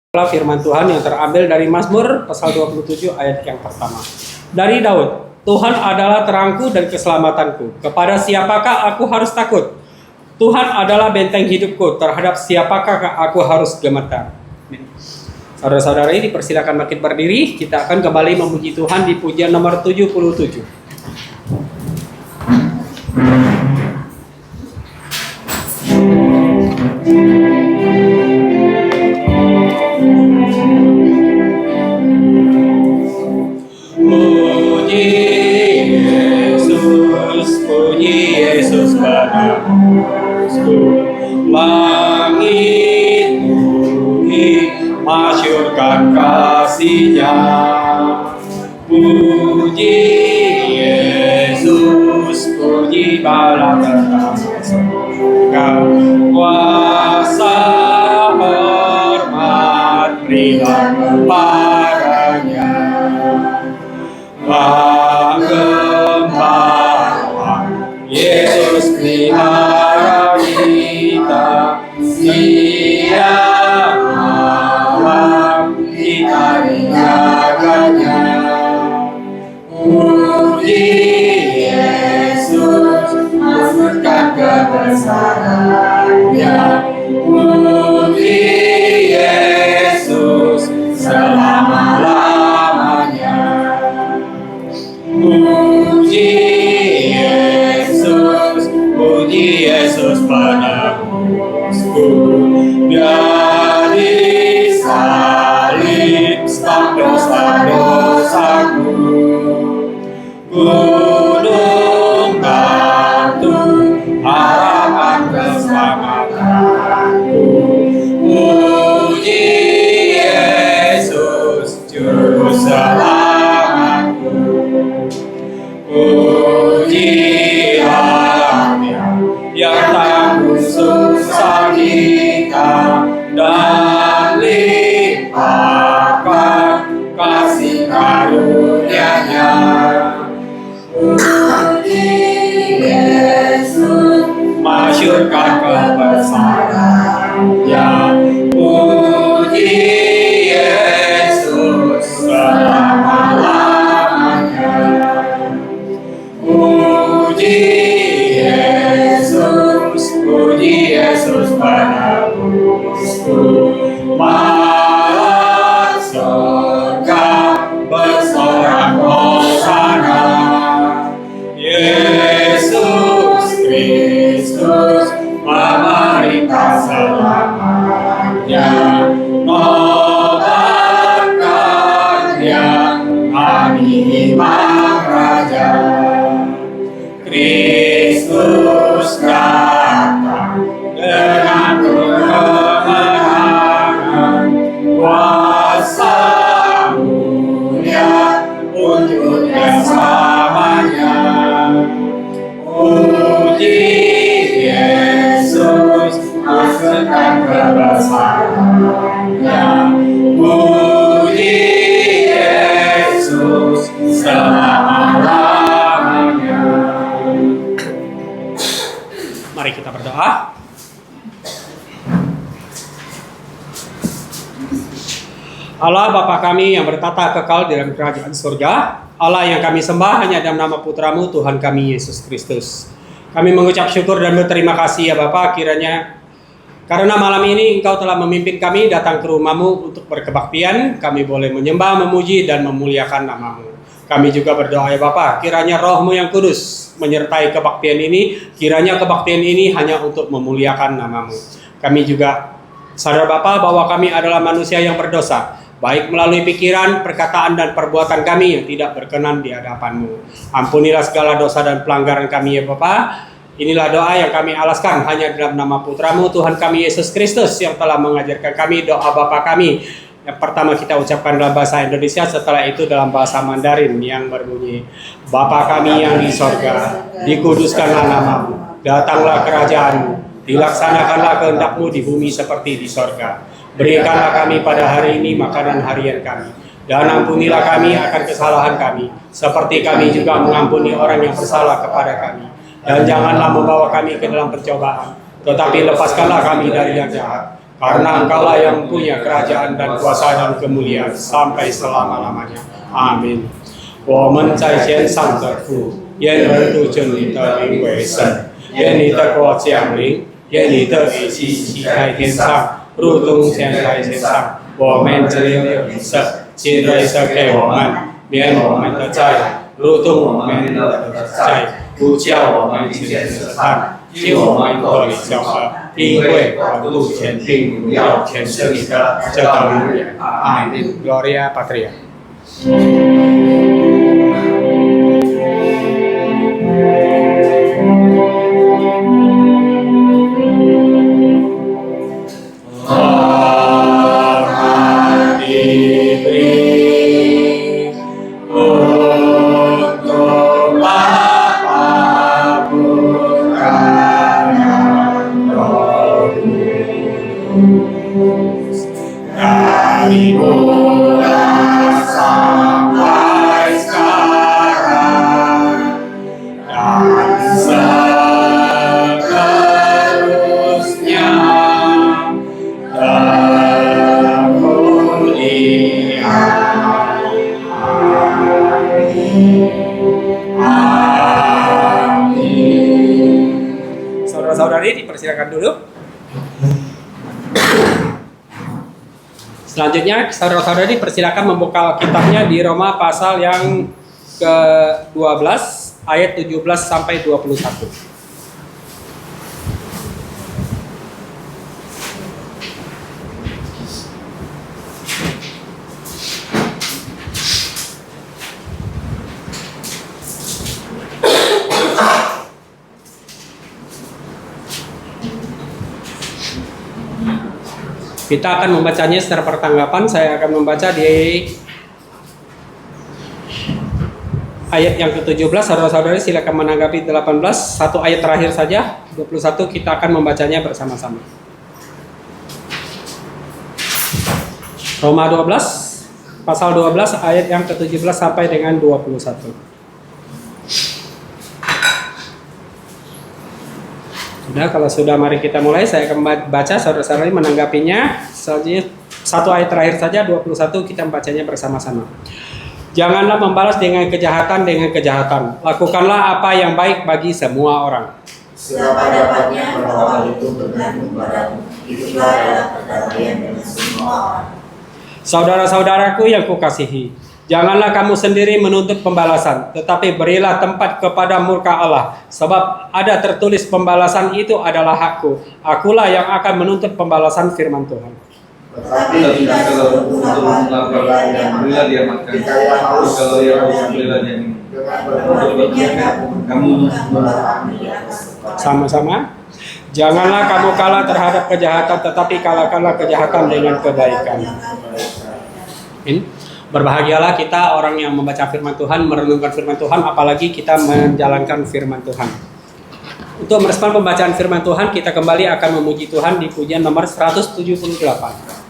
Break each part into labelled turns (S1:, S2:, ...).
S1: Firman Tuhan yang terambil dari Mazmur pasal 27 ayat yang pertama. Dari Daud, Tuhan adalah terangku dan keselamatanku. Kepada siapakah aku harus takut? Tuhan adalah benteng hidupku. Terhadap siapakah aku harus gemetar? Saudara-saudara ini dipersilakan makin berdiri. Kita akan kembali memuji Tuhan di pujian nomor 77. Puji Yesus padaku, langit bumi masyurkan kasih-Nya. Puji Yesus, puji bala tentang surga, kuasa hormat berilah kepadanya. Yesus pelihara kita, siang malam kita dijaganya. Puji Yesus, mazmurkan kebesaran-Nya. Puji Yesus, selama-lamanya. Puji Yesus penebusku, Dia disalib stop dosa-dosaku. Gunung batu harapan keselamatanku. Puji Yesus juru selamatku. Puji yang tangguh susah kita dan limpahkan kasih karunia-Nya. Puji Yesus, masyurkan kebesaran-Nya. Puji Yesus, selama-lamanya. Puji Yesus penebusku, malah surga bersorak hosana. Yesus Kristus memerintah selamanya. Nobatkan-Nya kami imam raja. Kristus dengan kemenangan, kuasa mulia untuk bersamanya. Puji Yesus, masyurkan kebesaran-Nya. Puji Yesus, selama-lamanya. Mari kita berdoa. Allah Bapa kami yang bertata kekal dalam kerajaan surga, Allah yang kami sembah hanya dalam nama Putra-Mu Tuhan kami Yesus Kristus. Kami mengucap syukur dan berterima kasih ya Bapa, kiranya karena malam ini Engkau telah memimpin kami datang ke rumah-Mu untuk berkebaktian, kami boleh menyembah, memuji dan memuliakan nama-Mu. Kami juga berdoa ya Bapa, kiranya Roh-Mu yang kudus menyertai kebaktian ini, kiranya kebaktian ini hanya untuk memuliakan nama-Mu. Kami juga sadar Bapa bahwa kami adalah manusia yang berdosa, baik melalui pikiran, perkataan, dan perbuatan kami yang tidak berkenan di hadapan-Mu. Ampunilah segala dosa dan pelanggaran kami ya Bapa. Inilah doa yang kami alaskan hanya dalam nama Putra-Mu Tuhan kami Yesus Kristus yang telah mengajarkan kami doa Bapa kami. Yang pertama kita ucapkan dalam bahasa Indonesia, setelah itu dalam bahasa Mandarin yang berbunyi, Bapa kami yang di sorga, dikuduskanlah nama-Mu, datanglah kerajaan-Mu, dilaksanakanlah kehendak-Mu di bumi seperti di sorga. Berikanlah kami pada hari ini makanan harian kami, dan ampunilah kami akan kesalahan kami, seperti kami juga mengampuni orang yang bersalah kepada kami. Dan janganlah membawa kami ke dalam pencobaan, tetapi lepaskanlah kami dari yang jahat. Karena Engkaulah yang punya kerajaan dan kuasa dan kemuliaan sampai selama-lamanya. Amin. 我们在天上的父，愿人都尊你的名为圣，愿你的国降临，愿你的旨意行在天上，如同行在天上。我们只有一次，今日赐给我们，免我们的债，如同我们的债，不叫我们进试探，救我们脱离凶恶，因为国度、权柄、荣耀，全是你的，直到永远。阿门。Gloria Patria。Saudara-saudari dipersilakan dulu. Selanjutnya saudara-saudari dipersilakan membuka kitabnya di Roma pasal yang ke-12 ayat 17 sampai 21. Kita akan membacanya secara pertanggapan. Saya akan membaca di ayat yang ke-17. Saudara-saudari silakan menanggapi 18. Satu ayat terakhir saja, 21 kita akan membacanya bersama-sama. Roma 12, pasal 12 ayat yang ke-17 sampai dengan 21. Sudah, kalau sudah mari kita mulai. Saya akan baca, saudara-saudari menanggapinya. Selanjutnya satu ayat terakhir saja, 21 kita membacanya bersama-sama. Janganlah membalas dengan kejahatan dengan kejahatan. Lakukanlah apa yang baik bagi semua orang.
S2: Siapa dapatnya bahwa itu bergantung padamu, itulah adalah perdamaian dengan semua orang.
S1: Saudara-saudaraku yang kukasihi, janganlah kamu sendiri menuntut pembalasan, tetapi berilah tempat kepada murka Allah. Sebab ada tertulis pembalasan itu adalah hakku. Akulah yang akan menuntut pembalasan, firman Tuhan.
S2: Tetapi tidak seluruh melakukan yang berilah dia makan. Kalau dia haus berilah dia minum. Kamu
S1: sama-sama. Janganlah kamu kalah terhadap kejahatan, tetapi kalahkanlah kejahatan dengan kebaikan. Berbahagialah kita orang yang membaca firman Tuhan, merenungkan firman Tuhan, apalagi kita menjalankan firman Tuhan. Untuk merespon pembacaan firman Tuhan, kita kembali akan memuji Tuhan di pujian nomor 178.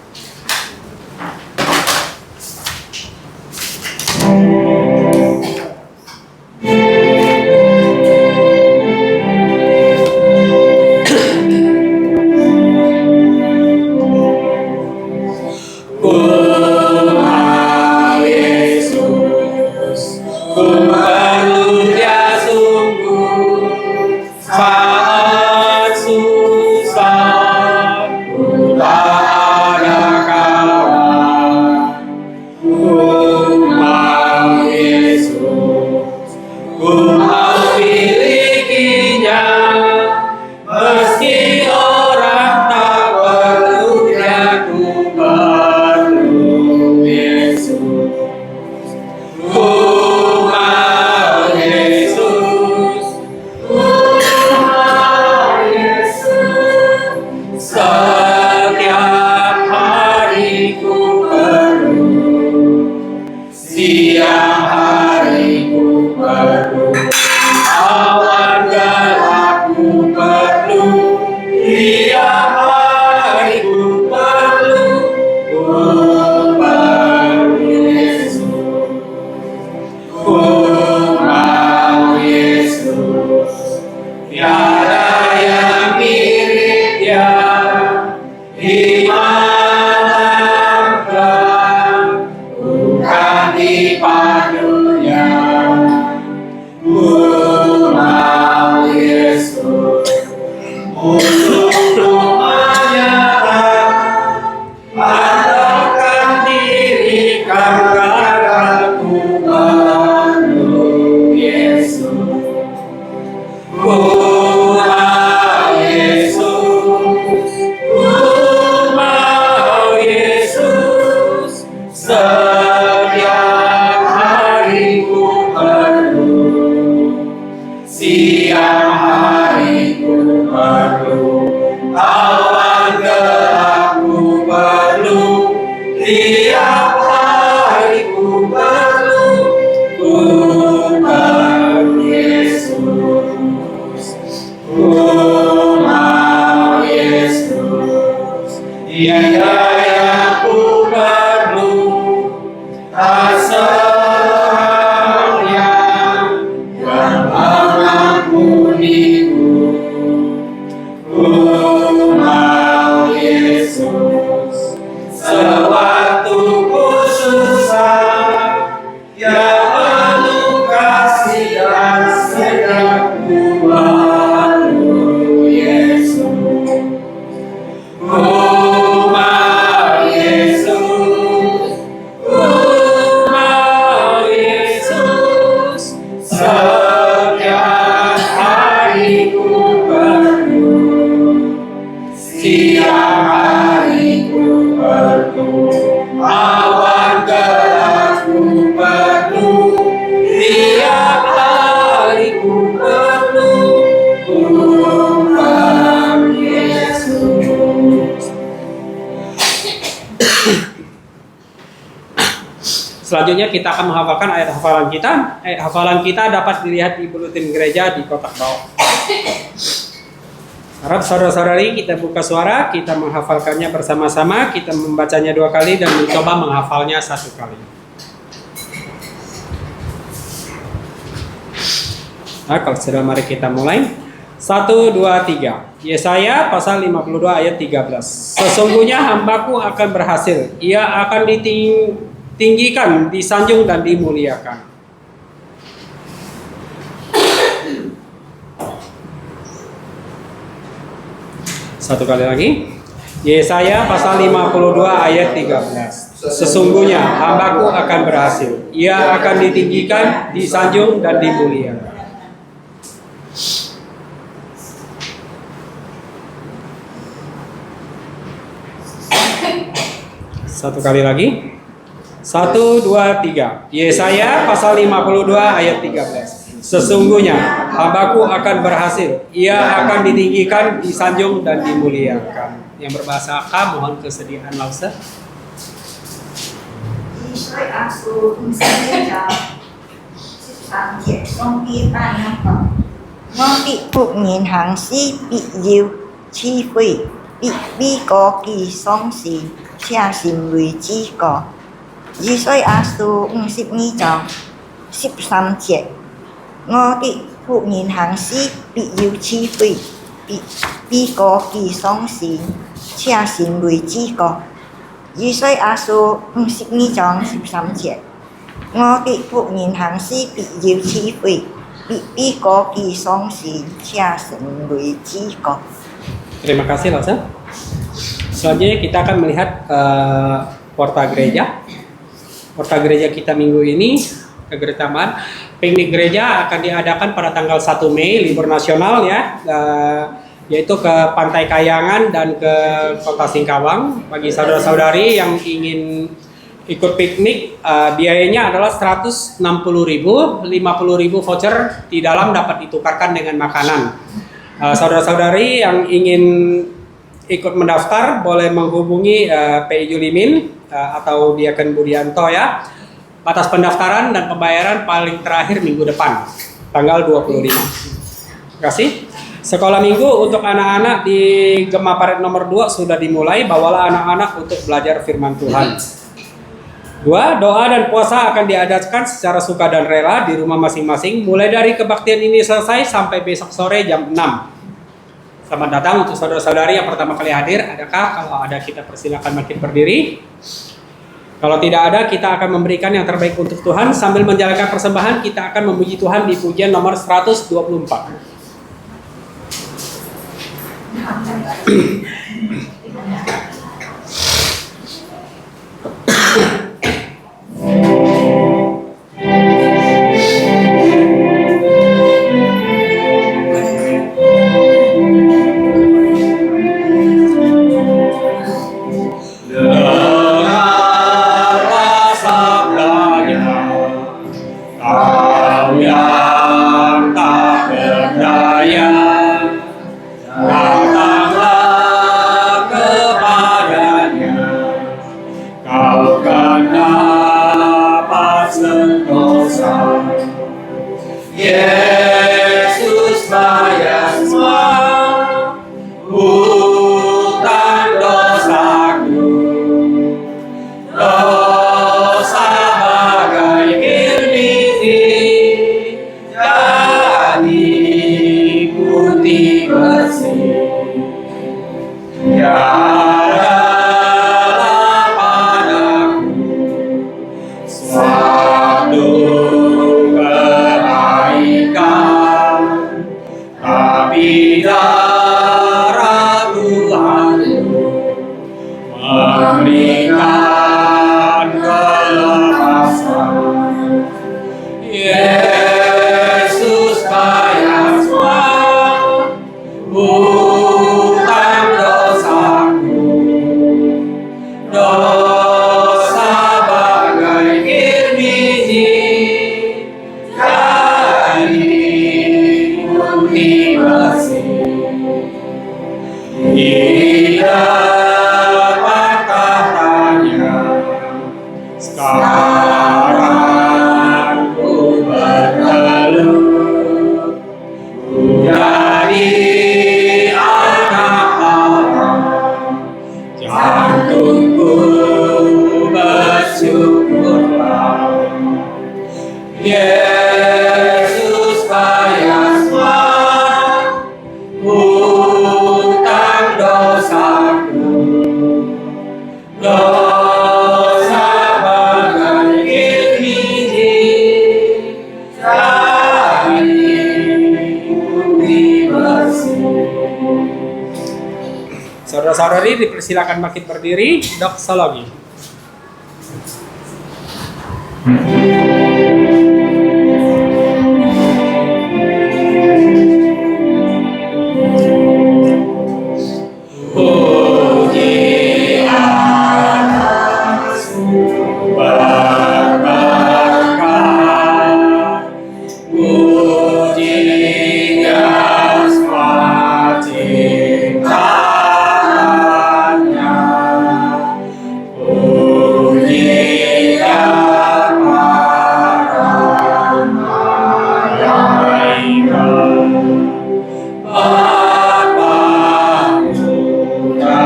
S2: meski orang tak perlu dia ku perlu.
S1: Setiap hari ku perlu, siang hari ku perlu, awan gelap ku perlu, tiap hari ku perlu, ku perlu Yesus, ku mau Yesus, Dia yang ku perlu, tak seorang yang mengampuniku. Ku mau Yesus, sewaktu ku susah, yang penuh kasih dan setia ku perlu Yesus. Ku mau Yesus, ku mau Yesus, setiap hari ku perlu, siang hari ku perlu, awan gelap ku perlu, tiap hari ku perlu, ku perlu Yesus. Selanjutnya kita akan menghafalkan ayat hafalan kita. Ayat hafalan kita dapat dilihat di buletin gereja di kotak bawah. Harap saudara-saudari kita buka suara, kita menghafalkannya bersama-sama, kita membacanya 2 kali dan mencoba menghafalnya 1 kali. Nah, kalau sudah mari kita mulai. 1, 2, 3. Yesaya pasal 52 ayat 13. Sesungguhnya hambaku akan berhasil, ia akan ditinggikan, disanjung dan dimuliakan. Satu kali lagi. Yesaya pasal 52 ayat 13. Sesungguhnya hambaku akan berhasil, ia akan ditinggikan, disanjung dan dimuliakan. Satu kali lagi. 1, 2, 3. Yesaya pasal 52 ayat 13. Sesungguhnya hambaku akan berhasil, ia akan ditinggikan, disanjung dan dimuliakan. Yang berbahasa Ka, mohon kesediaan Lause.
S3: Ngô bị phục nhìn hàng sĩ bị diêu chi phủy bị có kỳ song xì cha xin lùi chi có Di soi asu 52 章 13 節 Ngô bị phục nhìn hàng sĩ bị diêu chi phủy bị có kỳ song xì cha xin lùi chi có Di soi asu 52 章 13 節 Ngô bị phục nhìn hàng sĩ bị diêu chi phủy bị có kỳ song xì cha xin lùi chi có.
S1: Terima kasih Lause. Selanjutnya kita akan melihat porta gereja. Porta gereja kita minggu ini kegeretaman. Piknik gereja akan diadakan pada tanggal 1 Mei, libur nasional ya, yaitu ke Pantai Kayangan dan ke Kota Singkawang. Bagi saudara-saudari yang ingin ikut piknik, biayanya adalah 160.000, 50.000 voucher di dalam dapat ditukarkan dengan makanan. Saudara-saudari yang ingin ikut mendaftar boleh menghubungi PI Julimin atau Diaken Budianto ya. Batas pendaftaran dan pembayaran paling terakhir minggu depan, tanggal 25. Terima kasih. Sekolah minggu untuk anak-anak di Gema Paret nomor 2 sudah dimulai. Bawalah anak-anak untuk belajar firman Tuhan. 2. Doa dan puasa akan diadakan secara suka dan rela di rumah masing-masing mulai dari kebaktian ini selesai sampai besok sore jam 6. Selamat datang untuk saudara-saudari yang pertama kali hadir. Adakah? Kalau ada kita persilakan makin berdiri. Kalau tidak ada, kita akan memberikan yang terbaik untuk Tuhan. Sambil menjalankan persembahan, kita akan memuji Tuhan di pujian nomor 124. Kau kan dapat sentosa. Yesus bayar semua hutang dosaku. Dosa bagai kirmiti jadi putih bersih. Tiadalah padaku suatu kebaikan, tapi darah Tuhan memberikan kelepasan. Yesus bayar semua hutang dosaku. Dosa bagai kirmiti jadi putih bersih. Di depan tahtanya sekarang ku bertelut, ku jadi anak Allah. Jantungku bersyukurlah. Yesus bayar semua hutang dosaku. Dosa bagai kirmiti jadi putih bersih. Saudara-saudari dipersilakan bangkit berdiri, doksologi. Puji atasmu berberkat, puji semua ciptaannya, puji para malaikat. Bapa, Putra,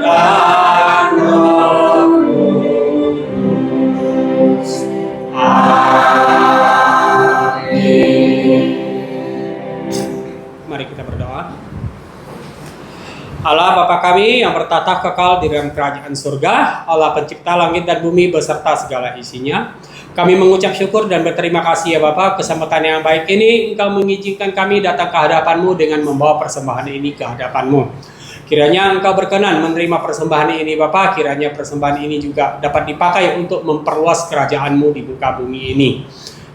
S1: dan Roh Kudus. Amin. Mari kita berdoa. Allah Bapa kami yang bertatah kekal di dalam kerajaan surga, Allah pencipta langit dan bumi beserta segala isinya, kami mengucap syukur dan berterima kasih ya Bapa, kesempatan yang baik ini Engkau mengizinkan kami datang ke hadapan-Mu dengan membawa persembahan ini ke hadapan-Mu. Kiranya Engkau berkenan menerima persembahan ini Bapa, kiranya persembahan ini juga dapat dipakai untuk memperluas kerajaan-Mu di muka bumi ini.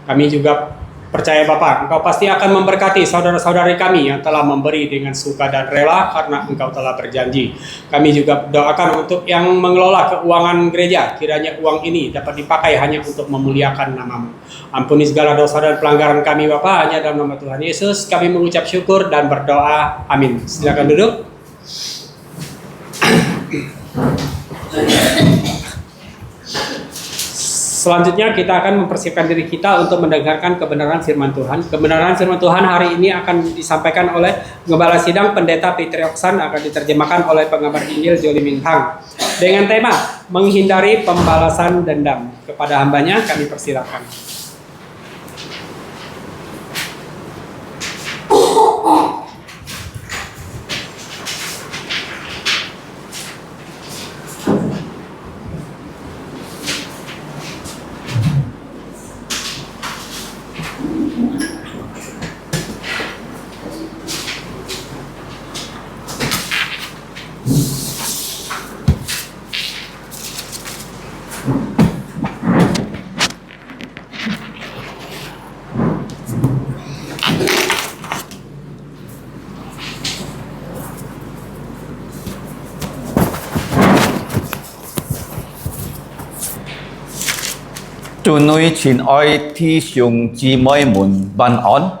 S1: Kami juga percaya Bapa, Engkau pasti akan memberkati saudara-saudari kami yang telah memberi dengan suka dan rela karena Engkau telah berjanji. Kami juga doakan untuk yang mengelola keuangan gereja, kiranya uang ini dapat dipakai hanya untuk memuliakan nama-Mu. Ampuni segala dosa dan pelanggaran kami Bapa, hanya dalam nama Tuhan Yesus kami mengucap syukur dan berdoa. Amin. Silakan duduk. Selanjutnya kita akan mempersiapkan diri kita untuk mendengarkan kebenaran firman Tuhan. Kebenaran firman Tuhan hari ini akan disampaikan oleh Gembala Sidang Pendeta Peter Oksan, akan diterjemahkan oleh pengabar Injil Joli Minhang dengan tema menghindari pembalasan dendam. Kepada hambanya kami persilakan.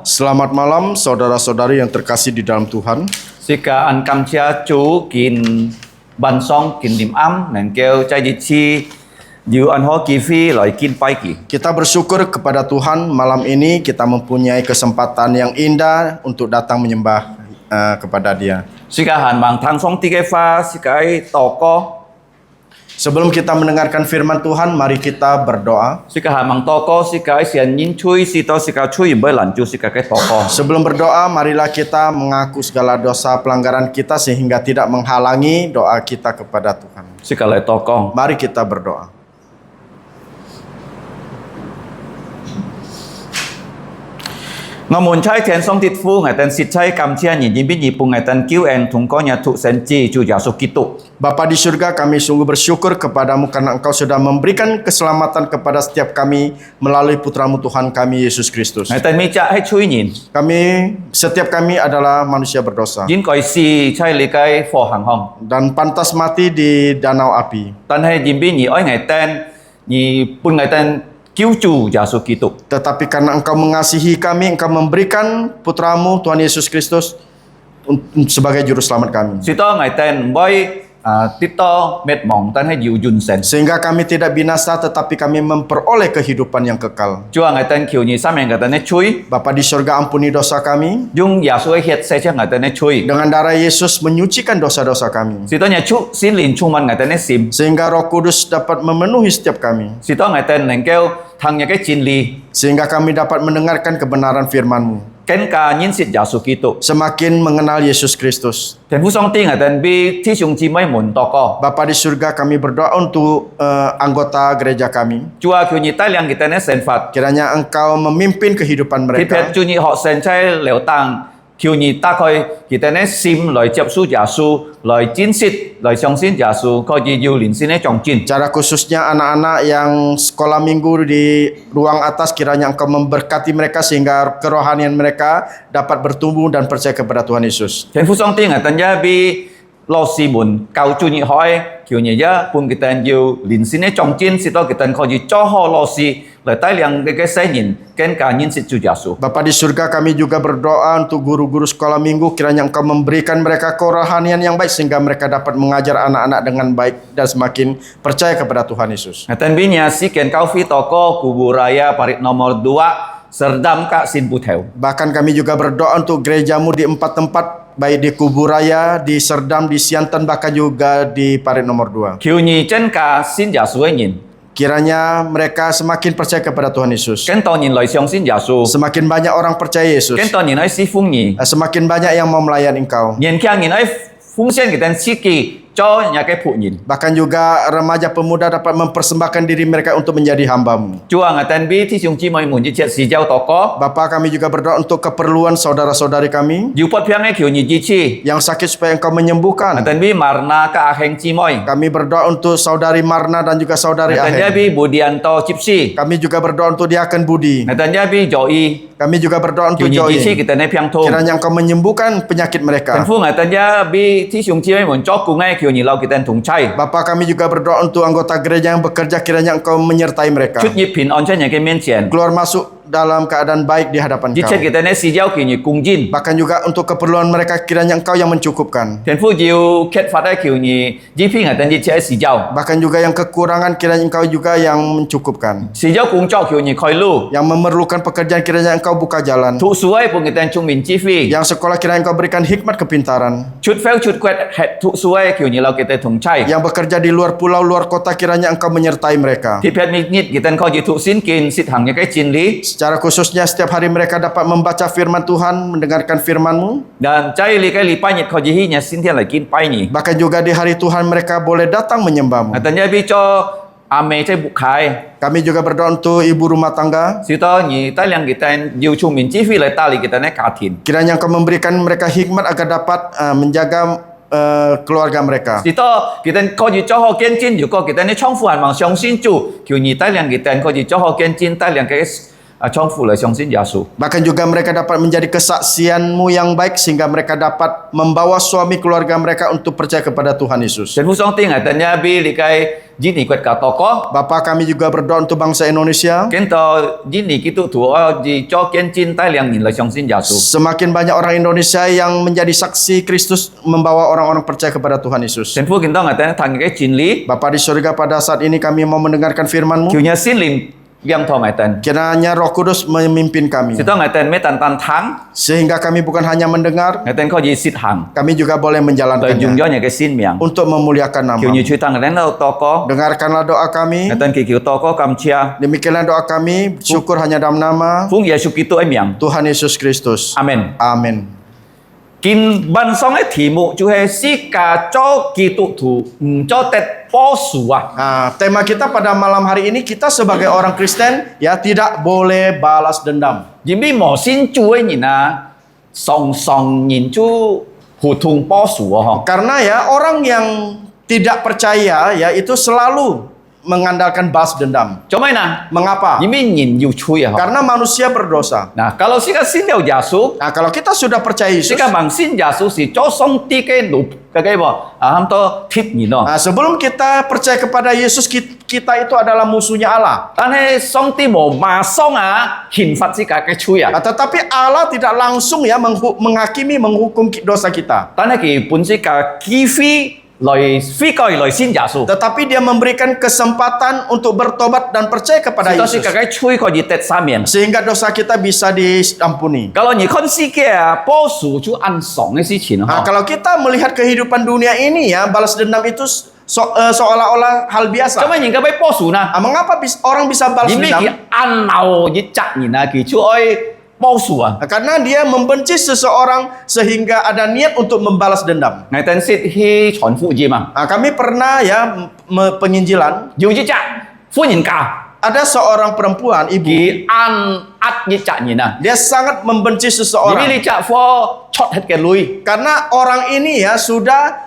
S4: Selamat malam saudara-saudari yang terkasih di dalam Tuhan.
S5: Xin cảm ơn Chúa kín ban song kín niềm ấm nên kêu cho dịch chi Dù anh hóa kỳ phi lại kinh pai kỳ.
S4: Kita bersyukur kepada Tuhan malam ini kita mempunyai kesempatan yang indah untuk datang menyembah kepada Dia.
S5: Sư ca hàn bằng thang song tí cái pha, sư cái tỏ co.
S4: Sebelum kita mendengarkan firman Tuhan, mari kita berdoa.
S5: Sư ca hàn bằng tỏ co, sư cái xiên nhìn chui, sư to sư ca chui bởi làn chu sư ca cái tỏ co.
S4: Sebelum berdoa, marilah kita mengaku segala dosa pelanggaran kita sehingga tidak menghalangi doa kita kepada Tuhan.
S5: Sư ca lại tỏ co.
S4: Mari kita berdoa.
S5: Ngài muốn trái thiên song tiết phu, ngài tên xịt trái cảm chia nhìn nhìn biết nhị bùng ngài tên cứu en thùng có nhà thụ sen chi chu Yesus Kristus.
S4: Bapa di surga, kami sungguh bersyukur kepadamu karena Engkau sudah memberikan keselamatan kepada setiap kami melalui putramu Tuhan kami Yesus Kristus.
S5: Ngài tên mi cha hay chui nhìn.
S4: Setiap kami adalah manusia berdosa
S5: Nhìn coi si trái lý cái phò hàng hong.
S4: dan pantas mati di danau api.
S5: Tên hay nhìn biết nhị oi ngài tên nhị bùng ngài tên cứu chu Yesus Kristus.
S4: Tetapi karena Engkau mengasihi kami, Engkau memberikan putramu Tuhan Yesus Kristus sebagai juru selamat kami.
S5: Sư to ngài tên boy tít to mệt mỏng tên hay dịu dùn sen.
S4: Sehingga kami tidak binasa tetapi kami memperoleh kehidupan yang kekal.
S5: Chúa ngài tên kiều nhị sa men ngài tên hay chui.
S4: Bapa di surga, ampuni dosa kami.
S5: Dung Yesus ấy hiệt xe chắc ngài tên hay chui.
S4: Dengan darah Yesus menyucikan dosa-dosa kami.
S5: Sư to nhà chú xin liền chung man ngài tên hay sim.
S4: Sehingga Roh Kudus dapat memenuhi setiap kami.
S5: Sư to ngài tên nền kêu thằng nhà cái chín ly.
S4: Sehingga kami dapat mendengarkan kebenaran firman-Mu.
S5: Kén ca nhìn xịt Yesus Kristus.
S4: Semakin mengenal Yesus Kristus.
S5: Thiên phú song tiên ngài tên bi thi sung chi mấy muốn to co.
S4: Bapa di surga, kami berdoa untuk anggota gereja kami.
S5: Chúa kiều nhị tai liang ngài tên hay sen phạt.
S4: Kiranya Engkau memimpin kehidupan
S5: Thì phép
S4: mereka.
S5: chú nhị họ sen trái liều tang. Kiều nhị ta coi ngài tên hay sim lời chấp su Yesus, lời chín xịt, lời song xin Yesus coi gì yêu liền xin hay trọng chín.
S4: Secara khususnya anak-anak yang sekolah minggu di ruang atas, kiranya Engkau memberkati mereka sehingga kerohanian mereka dapat bertumbuh dan percaya kepada Tuhan Yesus.
S5: Thiên phú song tiên ngài tên ya bi lo si muốn cầu chú nhị hỏi kiều nhị ya bún ngài tên yêu liền xin hay trọng chín xịt đó ngài tên coi gì cho họ lo si lời tai liang cái xe nhìn kén ca nhìn xịt chú Yesus.
S4: Bapa di surga, kami juga berdoa untuk guru-guru sekolah minggu, kiranya Engkau memberikan mereka kerohanian yang baik sehingga mereka dapat mengajar anak-anak dengan baik dan semakin percaya kepada Tuhan Yesus.
S5: Ngài tên bi nhà si kén cao phi to co kubu raya parit nomor 2 Serdam Kak Sin Butheu.
S4: Bahkan kami juga berdoa untuk gerejamu di 4 tempat, baik di Kubu Raya, di Serdam, di Siantan, bahkan juga di Parit nomor 2.
S5: Kiều nhị chân ca xin Yesus ấy nhìn.
S4: Kiranya mereka semakin percaya kepada Tuhan Yesus.
S5: Kén to nhìn lời song xin Yesus.
S4: Semakin banyak orang percaya Yesus.
S5: Kén to nhìn ấy si phung nhị.
S4: Semakin banyak yang mau melayani Engkau.
S5: Nhìn kia nhìn ấy phung sen cái tên si kỳ cho nhà cái phụ nhìn.
S4: Bahkan juga remaja pemuda dapat mempersembahkan diri mereka untuk menjadi hamba-Mu.
S5: Chúa ngài tên bi thi sung chi mọi muốn chiết si giao to co.
S4: Bapa, kami juga berdoa untuk keperluan saudara-saudari kami
S5: Dù pot phiang ấy kiều nhị chi chi.
S4: yang sakit supaya Engkau
S5: Ngài
S4: menyembuhkan.
S5: tên bi marna ka aheng chi mọi.
S4: Kami berdoa untuk saudari Marna dan juga saudari
S5: Ngài tên ya
S4: Ahen.
S5: bi budian to chipsi.
S4: Kami juga berdoa untuk Diaken Budi.
S5: Ngài tên ya bi Joy.
S4: Kami juga berdoa
S5: Kiều
S4: untuk
S5: nhị chi chi
S4: Joy.
S5: cái tên ấy phiang thô.
S4: Kiranya Engkau menyembuhkan penyakit
S5: Thiên
S4: mereka.
S5: phú ngài tên ya bi thi sung chi mấy muốn cho cùng ngay kiều nhị lau cái tên thùng chay.
S4: Bapa, kami juga berdoa untuk anggota gereja yang bekerja, kiranya Engkau menyertai mereka.
S5: Chút nhịp pin on cho nhà cái miên triển.
S4: Keluar masuk dalam keadaan baik di hadapan
S5: Di
S4: Engkau.
S5: chat kita ni si jauh kini kung jin.
S4: Bahkan juga untuk keperluan mereka, kiranya Engkau yang mencukupkan.
S5: Thiên phú diu kết phát ai kiểu ni GP ngài tên di chat si jauh.
S4: Bahkan juga yang kekurangan, kiranya Engkau juga yang mencukupkan.
S5: Si jauh kung cho kiểu ni khoi lu.
S4: Yang memerlukan pekerjaan, kiranya Engkau buka jalan.
S5: Thụ suai pun ngài tên trung min chi phi.
S4: Yang sekolah, kiranya Engkau berikan hikmat kepintaran.
S5: Chút fail chút quét het thụ suai kiểu ni lau kita thùng chay.
S4: Yang bekerja di luar pulau, luar kota, kiranya Engkau menyertai mereka.
S5: Thì phép mi nhit kita kau di thụ xin kin sit hang cái chin li.
S4: Secara khususnya setiap hari mereka dapat membaca firman Tuhan, mendengarkan firman-Mu.
S5: Dan chay li cái li pa nhit kau di hi nya xin thiên lại kin pai ni.
S4: Bahkan juga di hari Tuhan mereka boleh datang menyembah-Mu.
S5: Ngài tên ya bi cho ame chay buk khai.
S4: Kami juga berdoa untuk ibu rumah tangga.
S5: Si to ni tai liang kita diu trung min chi phi lại ta li kita ni ka thin.
S4: Kiranya Engkau memberikan mereka hikmat agar dapat menjaga keluarga mereka.
S5: Thì to kita kau di cho họ kiên chin, dù có kita ni trong phu hàn bằng song xin chủ, kiểu như tai liang kita kau di cho họ kiên chin tai liang cái 重复来相信耶稣。
S4: Bahkan juga mereka dapat menjadi kesaksianmu yang baik sehingga mereka dapat membawa suami keluarga mereka untuk percaya kepada Tuhan Yesus.
S5: 神父上帝係等一俾你嘅印尼國家多個，
S4: Bapa, kami juga berdoa untuk bangsa Indonesia.
S5: 見到印尼基督徒我哋做見證帶領人來相信耶穌。
S4: Semakin banyak orang Indonesia yang menjadi saksi Kristus membawa orang-orang percaya kepada Tuhan Yesus.
S5: 神父見到係等聽嘅真理，
S4: Bapa di surga, pada saat ini kami mau mendengarkan firman-Mu.
S5: 叫你心靈讓同係等，
S4: Kiranya Roh Kudus memimpin
S5: 是
S4: kami.
S5: 當係等咩單單聽，
S4: Sehingga kami bukan hanya mendengar,
S5: 係等可以實行，
S4: kami juga boleh
S5: 對用
S4: menjalankannya
S5: 咗你嘅生命。
S4: untuk memuliakan
S5: 叫你
S4: nama.
S5: 去當係等到多個，
S4: Dengarkanlah doa kami.
S5: 係等祈求多個感謝，
S4: Demikianlah doa kami. Syukur hanya dalam nama
S5: 奉耶穌基督嘅名，
S4: Tuhan Yesus Kristus.
S5: 阿門。
S4: Amin.
S5: 今晚上嘅題目就係世界做基督徒唔做得保守啊！
S4: Nah, tema kita pada malam hari ini, kita sebagai orang Kristen ya tidak boleh balas dendam.
S5: 因為無信主嘅人啊，常人就互通保守啊！
S4: Karena ya orang yang tidak percaya ya itu selalu mengandalkan balas dendam.
S5: 做咩呢？
S4: Mengapa?
S5: 因為人要吹啊！
S4: Karena manusia berdosa.
S5: Nah, kalau kita信了耶穌，
S4: Nah, kalau kita sudah percaya Yesus,
S5: kita mangsin耶穌是做上帝嘅奴嘅喎，啊，咁多貼人咯。
S4: nah, sebelum kita percaya kepada Yesus, kita itu adalah musuhnya Allah.
S5: 但係上帝冇馬上啊刑罰自家嘅吹啊！
S4: Nah, tetapi Allah tidak langsung ya menghakimi, menghukum dosa kita.
S5: 但係佢本自家機會來悔改來信耶穌。
S4: Tetapi dia memberikan kesempatan untuk bertobat dan percaya kepada
S5: 是到時
S4: Yesus.
S5: 個嘅吹可以得赦免。
S4: Sehingga dosa kita bisa diampuni.
S5: Kalau 你看世界啊，保守就按常嘅事情
S4: Nah,
S5: 哈。
S4: kalau kita melihat kehidupan dunia ini ya, balas dendam itu seolah-olah hal
S5: 咁
S4: biasa.
S5: 啊，人家俾保守呢？
S4: Nah, mengapa orang bisa balas
S5: 因為佢
S4: dendam?
S5: 按鬧一責人啊，佢就愛保守啊。
S4: Nah, karena dia membenci seseorang sehingga ada niat untuk membalas dendam.
S5: 我等時去傳福音啊，
S4: Nah, kami pernah ya penginjilan.
S5: 有一隻婦人家，
S4: Ada seorang perempuan, ibu,
S5: 佢按壓一責人啊，
S4: dia sangat membenci
S5: 因為
S4: seseorang.
S5: 你隻貨出hết嘅鐳，
S4: Karena orang ini ya sudah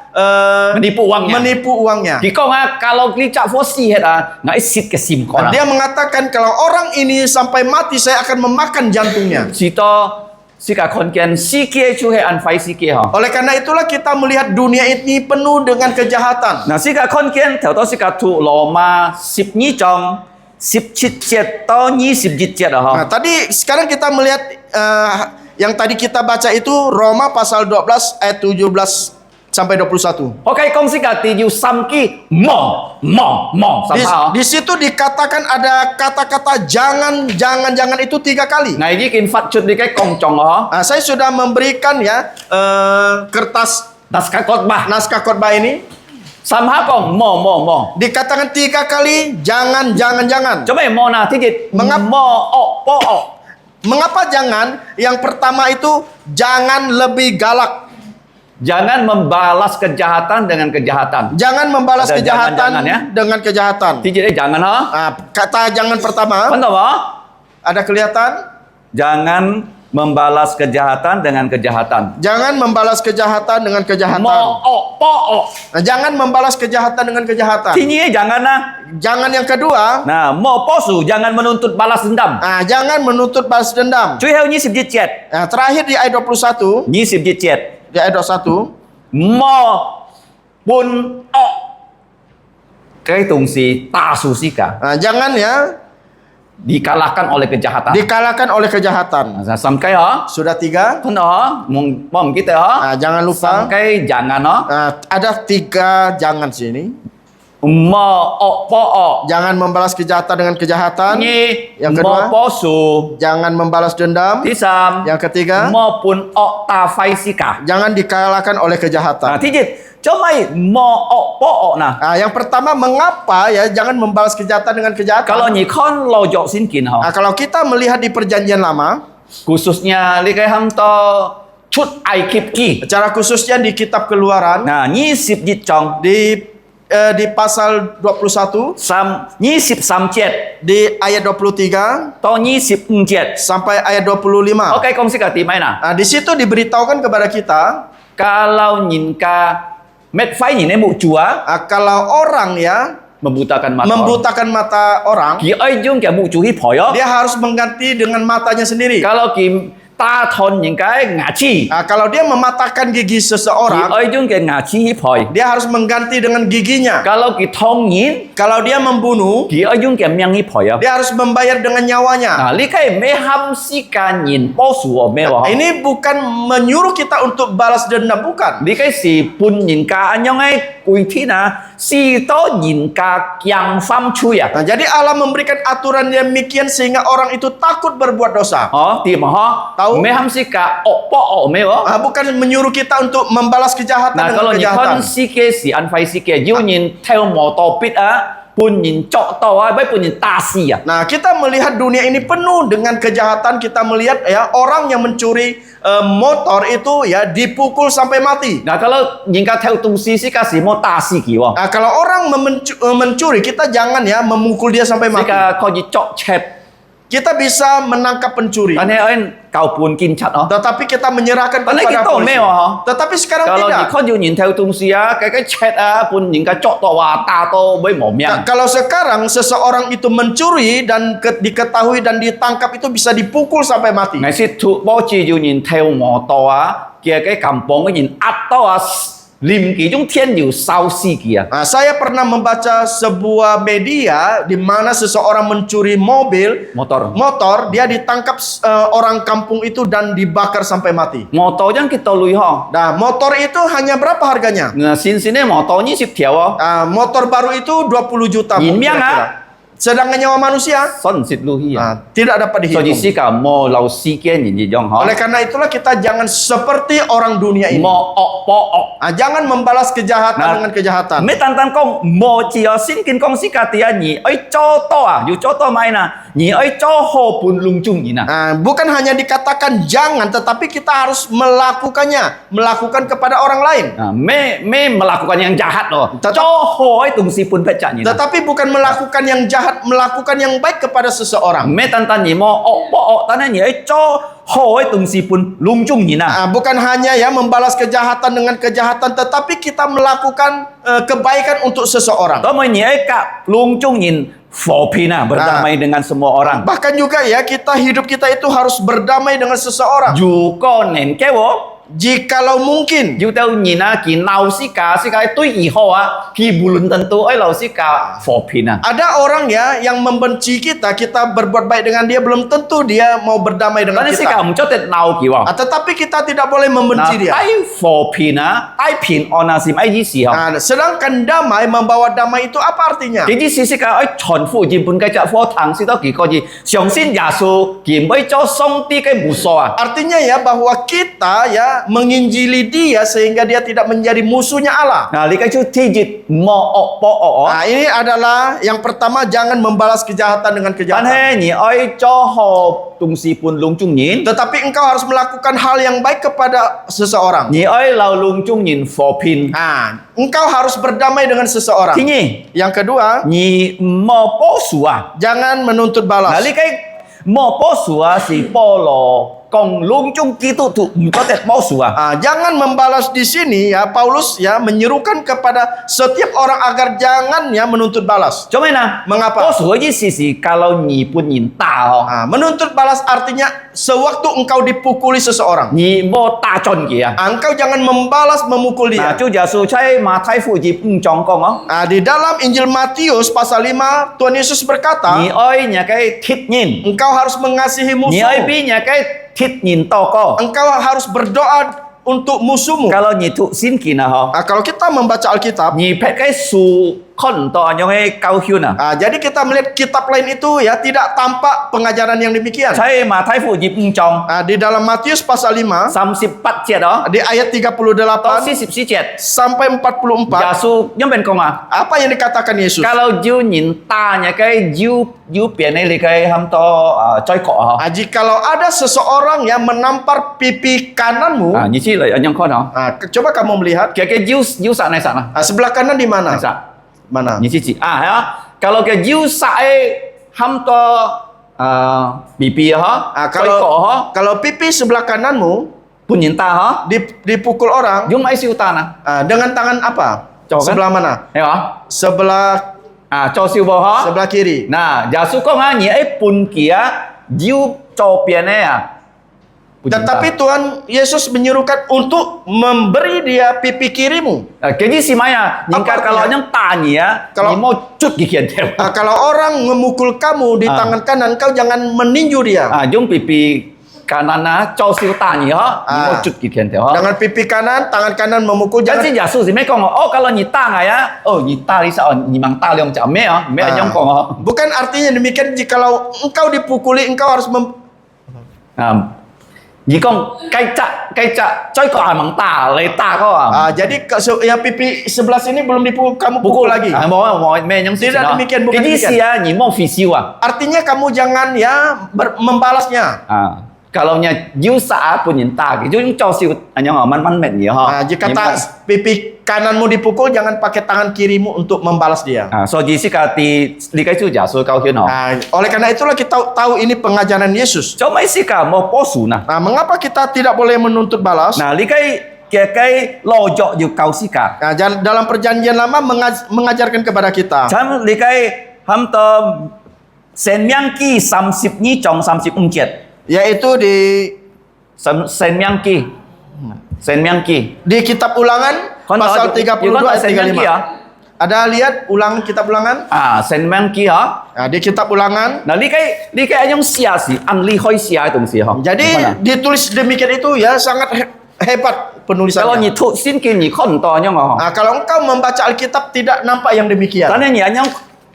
S5: menipu uangnya.
S4: menipu uangnya.
S5: 佢講啊，kalau 你隻貨死hết啊，我一蝕嘅心肝
S4: Nah,
S5: 啊，
S4: dia mengatakan kalau orang ini sampai mati saya akan memakan jantungnya.
S5: 是到世界看見世界就係按壞世界嗬。
S4: Oleh karena itulah kita melihat dunia ini penuh dengan kejahatan.
S5: 嗱，世界看見頭到世界圖羅馬12章17節到21節啊，
S4: Nah, tadi sekarang kita melihat yang tadi kita baca itu Roma pasal 12 ayat 17 sampai 21.
S5: OK，講世界地要心機望，什麼？
S4: Di situ dikatakan ada kata-kata jangan itu 3 kali.
S5: 我已經發出你嘅公眾啊，
S4: Nah, saya sudah memberikan ya kertas
S5: naskah khotbah，
S4: naskah khotbah ini.
S5: 三下講望，
S4: Dikatakan 3 kali jangan.
S5: 做咩望啊？啲嘢
S4: Mengapa-
S5: 望，
S4: Mengapa jangan? Yang pertama itu jangan lebih galak.
S5: jangan membalas kejahatan dengan kejahatan.
S4: Jangan membalas
S5: Ada
S4: kejahatan
S5: jangan-jangan ya.
S4: dengan kejahatan.
S5: Jadi jangan ha?
S4: Nah, kata jangan pertama
S5: Betul ha?
S4: ada kelihatan.
S5: Jangan membalas kejahatan dengan kejahatan.
S4: Jangan membalas kejahatan dengan kejahatan.
S5: Mo.
S4: Nah, jangan membalas kejahatan dengan kejahatan.
S5: Tinggi jangan nah.
S4: Jangan yang kedua.
S5: Nah, mo posu jangan menuntut balas dendam.
S4: Nah, jangan menuntut balas dendam.
S5: Cuy heo ni sibjit chat.
S4: Nah, terakhir di ayat 21,
S5: Ni sibjit chat.
S4: di ayat 21,
S5: Mo pun cái tung si ta susika
S4: nah, jangan ya
S5: dikalahkan oleh kejahatan.
S4: dikalahkan oleh kejahatan.
S5: Nah, sampai ha?
S4: Sudah 3.
S5: Kan ha? Mom kita ha?
S4: Nah, jangan lupa.
S5: Sampai jangan ha?
S4: Nah, ada 3 jangan sini.
S5: Mo
S4: Jangan membalas kejahatan dengan kejahatan.
S5: Ni
S4: Yang kedua?
S5: mo posu.
S4: Jangan membalas dendam.
S5: Tisam.
S4: Yang ketiga,
S5: Mo pun ta fai sika.
S4: jangan dikalahkan oleh
S5: Nah,
S4: kejahatan.
S5: tijit. Comai mo nah.
S4: Nah, yang pertama mengapa ya jangan membalas kejahatan dengan kejahatan?
S5: Kalau ni kon lo jok sinkin
S4: Nah,
S5: ha.
S4: kalau kita melihat di perjanjian lama,
S5: Khususnya li kai ham to chut ai kip ki.
S4: secara khususnya di kitab Keluaran
S5: Nah, ni sip jit chong.
S4: di pasal 21
S5: Ni sip sam jet.
S4: di ayat 23
S5: To ni sip jet.
S4: sampai ayat 25.
S5: Oke, kong sika ti mai na.
S4: Nah, di situ diberitahukan kepada kita,
S5: Kalau nhìn ka met fai nhìn mu chua.
S4: kalau orang ya
S5: membutakan mata.
S4: membutakan mata orang,
S5: Ki ai jung kia mu chu hi phoi yo.
S4: dia harus mengganti dengan matanya sendiri.
S5: Kalau ki ta thon những cái ngã chi.
S4: Kalau dia mematahkan gigi
S5: Ki
S4: seseorang,
S5: ai jung kia ngã chi hi phoi.
S4: dia harus mengganti dengan giginya.
S5: Kalau ki thong nhìn,
S4: Kalau dia membunuh,
S5: ki ai jung kia miang hi phoi yo.
S4: dia harus membayar dengan nyawanya.
S5: Nah, li kai me ham si ka nhìn po su o me wa.
S4: Ini bukan menyuruh kita untuk balas dendam, bukan.
S5: Li kai si pun nhìn ka anh nhong ai kui thi na si to nhìn ka kyang pham chui ya.
S4: Nah, jadi Allah memberikan aturan yang demikian sehingga orang itu takut berbuat dosa.
S5: Tìm ha.
S4: Tahu?
S5: Me ham si ka o po o me wa.
S4: Bukan menyuruh kita untuk membalas kejahatan
S5: Nah,
S4: dengan
S5: kalau nhìn
S4: kejahatan.
S5: con si ke si an phai si ke jiu nhìn theo mò to pit á, pun nhìn chọ to á, bai pun nhìn ta si à.
S4: Nah, kita melihat dunia ini penuh dengan kejahatan. Kita melihat ya orang yang mencuri motor itu ya dipukul sampai mati.
S5: Nah, kalau nhìn ka theo tung si ka si mo ta si ki wa.
S4: Nah, kalau orang mencuri, kita jangan ya memukul dia sampai
S5: Si
S4: mati.
S5: ka ko ji chọ chet.
S4: Kita bisa menangkap pencuri,
S5: Anh ơi, cào pun kin chat đó.
S4: tetapi kita menyerahkan
S5: Kan
S4: kepada
S5: kita
S4: polisi.
S5: meo ha.
S4: Tetapi sekarang
S5: Kalau
S4: tidak.
S5: nhìn con jiu nhìn theo tung si á, cái chet á, pun nhìn ka chọ to wa ta to với mỏ miang.
S4: Kalau sekarang seseorang itu mencuri dan diketahui dan ditangkap itu bisa dipukul sampai mati.
S5: Ngày xưa thu bao chi jiu nhìn theo mỏ to á, kia cái kampung cái nhìn ắt to á, lim ki jung thiên jiu sao si ki à.
S4: Nah, saya pernah membaca sebuah media di mana seseorang mencuri motor, dia ditangkap orang kampung itu dan dibakar sampai mati.
S5: Motor yang kita lui ha.
S4: Nah, motor itu hanya berapa harganya?
S5: Nah, sini motor ni sip tiaw á.
S4: Motor baru itu 20 juta.
S5: Nhìn miang
S4: kira-kira. Sedangkan nyawa manusia
S5: Son sit lui à.
S4: tidak dapat
S5: So
S4: dihitung.
S5: ji si ka mo lau si kia nhìn gì jong ha.
S4: Oleh karena itulah kita jangan seperti orang dunia ini.
S5: Mo ok po ok.
S4: Jangan membalas kejahatan
S5: Nah,
S4: dengan kejahatan.
S5: mấy tan tan công mò chỉ ở xin kinh công sĩ cả tia nhỉ ấy cho to à dù cho to mai nè nhỉ ấy cho hồ bùn lung chung nhỉ nè.
S4: Bukan hanya dikatakan jangan, tetapi kita harus melakukan kepada orang lain.
S5: Me melakukan yang jahat loh. Cho hồ ấy tung si pun pecah nhỉ.
S4: Tetapi bukan melakukan yang jahat, melakukan yang baik kepada seseorang.
S5: Me tan tan nhỉ mò ok po ok tan nhỉ ấy cho hồ ấy tung si pun lung chung nhỉ nè.
S4: Bukan hanya ya membalas kejahatan dengan kejahatan, tetapi kita melakukan kebaikan untuk seseorang.
S5: Đó mới nhỉ ấy cả lung chung nhìn phổ pina berdamai dengan semua orang.
S4: Bahkan juga ya hidup kita itu harus berdamai dengan seseorang.
S5: Dù có nền kéo
S4: Jikalau mungkin.
S5: dù tao nhìn á kỳ nào si cái túi gì ho á kỳ bulun tentu ấy lau si cả phổ pina.
S4: Ada orang ya yang membenci kita, kita berbuat baik dengan dia, belum tentu dia mau berdamai dengan
S5: Karena si
S4: kita.
S5: cả một chút tết nào kỳ vào.
S4: Tetapi kita tidak boleh membenci dia.
S5: Ai phổ pina, ai pin onasim ai gì gì không?
S4: Sedangkan damai, membawa damai itu apa artinya?
S5: Cái gì si cả ấy chọn phụ gì pun cái chợ phổ thang si đó kỳ coi gì,相信耶稣kỳ mới cho xong đi cái bù so à.
S4: Artinya ya bahwa kita ya menginjili dia sehingga dia tidak menjadi musuhnya Allah.
S5: Nah, li cái chú thi dịch mò ọ po ọ.
S4: Ini adalah yang pertama, jangan membalas kejahatan dengan
S5: Anh
S4: kejahatan.
S5: hay nhỉ ơi cho họ tung si pun lung chung nhìn.
S4: Tetapi engkau harus melakukan hal yang baik kepada seseorang.
S5: Nhỉ ơi lau lung chung nhìn phổ pin.
S4: Engkau harus berdamai dengan seseorang.
S5: Thứ nhì,
S4: Yang kedua,
S5: nhỉ mò po sủa.
S4: jangan menuntut balas.
S5: Nah, li cái mò po sủa si po lo kong lung chung Kitô tu có tết po sủa.
S4: Jangan membalas di sini ya, Paulus ya menyerukan kepada setiap orang agar jangan ya menuntut balas.
S5: Cho nên là
S4: Mengapa?
S5: po sủa gì si kalau nhỉ pun nhìn ta ho.
S4: Menuntut balas artinya sewaktu engkau dipukuli seseorang,
S5: Nhỉ bo ta chon kìa.
S4: engkau jangan membalas memukul
S5: Nah,
S4: dia.
S5: Chúa Giêsu chay mà thay phụ gì chong con á.
S4: Di dalam Injil Matius pasal 5, Tuhan Yesus berkata,
S5: Nhỉ ơi nhà cái thịt nhìn.
S4: engkau harus mengasihi
S5: Nhỉ ơi
S4: musuh.
S5: bi nhà cái thịt nhìn to co.
S4: Engkau harus berdoa untuk musuhmu.
S5: Kalau nhỉ thụ xin kỳ nào ho.
S4: Kalau kita membaca Alkitab,
S5: Nhỉ pet cái su con to nhong cái cao hiu nào.
S4: jadi kita melihat kitab lain itu ya tidak tampak pengajaran yang demikian.
S5: Chay mà thay phụ gì chong.
S4: Di dalam Matius pasal 5,
S5: Sam sip pat chết đó.
S4: di ayat
S5: To
S4: 38
S5: si sip si chết.
S4: sampai 44,
S5: Giêsu nhóm bên công à.
S4: apa yang dikatakan Yesus?
S5: Kalau you nhìn ta nhà cái you biển này cái ham to choi cọ ho.
S4: Jikalau ada seseorang yang menampar pipi kananmu,
S5: Như chi lại anh con đó.
S4: coba kamu melihat
S5: Cái you sạ này sạ nào.
S4: sebelah kanan di mana?
S5: Này sạ.
S4: Mana?
S5: Như chi chi. Ha. Kalau cái you sạ ham to pipi ha. Choi cọ ha.
S4: Kalau pipi sebelah kananmu
S5: Pun nhìn ta ha.
S4: dipukul orang,
S5: You mai siêu ta nè.
S4: dengan tangan apa?
S5: Coba kan?
S4: Sebelah mana?
S5: Thấy hả?
S4: Sebelah
S5: 做修无哈。
S4: sebelah kiri.
S5: 那耶稣讲啊，你本kia you 左边的啊。
S4: Tetapi Tuhan Yesus menyuruhkan untuk memberi dia pipi kirimu.
S5: Jadi si Maya, jika kalau yang tanya,
S4: Kalau-
S5: ni mau cut gigi dia.
S4: Kalau orang memukul kamu di tangan kanan, kau jangan meninju dia.
S5: Yung pipi kanan na, cho siêu tanya ha, ni mau cut gigi dia.
S4: Dengan pipi kanan, tangan kanan memukul,
S5: Jadi
S4: jangan.
S5: Yesus si Maya oh kalau ni tanya ya, oh ni tali sao, ni mang tali yang cakap Maya, Maya yang kong ha.
S4: Bukan artinya demikian jikalau engkau dipukuli, engkau harus
S5: Ni kong kai cak, coy kau mang ta, lei ta kau
S4: jadi yang pipi sebelah sini belum dipukul, kamu pukul lagi.
S5: Mau Maya yang
S4: Tidak demikian, bukan
S5: Jadi
S4: demikian.
S5: si ya, ni mau visio
S4: Artinya kamu jangan ya membalasnya.
S5: Kalau nya you saat pun yang ta, you yang cho siêu anh yang man met ni ha.
S4: Jika pipi kananmu dipukul, jangan pakai tangan kirimu untuk membalas dia.
S5: So jadi kati likai tu Yesus kau hian no.
S4: Oleh karena itulah kita tahu ini pengajaran Yesus.
S5: Cuma isi ka mau posu nah.
S4: Mengapa kita tidak boleh menuntut balas?
S5: Nah likai kai lojok you kau sika.
S4: Dalam perjanjian lama mengajarkan kepada kita.
S5: Cam likai ham to sen miang ki 30 ni chong 34 jet.
S4: Yaitu di
S5: Sen miang ki. Sen miang ki.
S4: di kitab Ulangan pasal 32 ayat 35. Ada lihat ulangan kitab Ulangan?
S5: Sen miang ki ha.
S4: Di kitab Ulangan.
S5: Nah likai yang sia si, an li hoi sia itu si ha.
S4: Jadi ditulis demikian itu ya sangat hebat penulisannya.
S5: Kalau ni tu sin ki ni kon to nya ngo.
S4: Kalau engkau membaca Alkitab tidak nampak yang demikian.
S5: Karena ni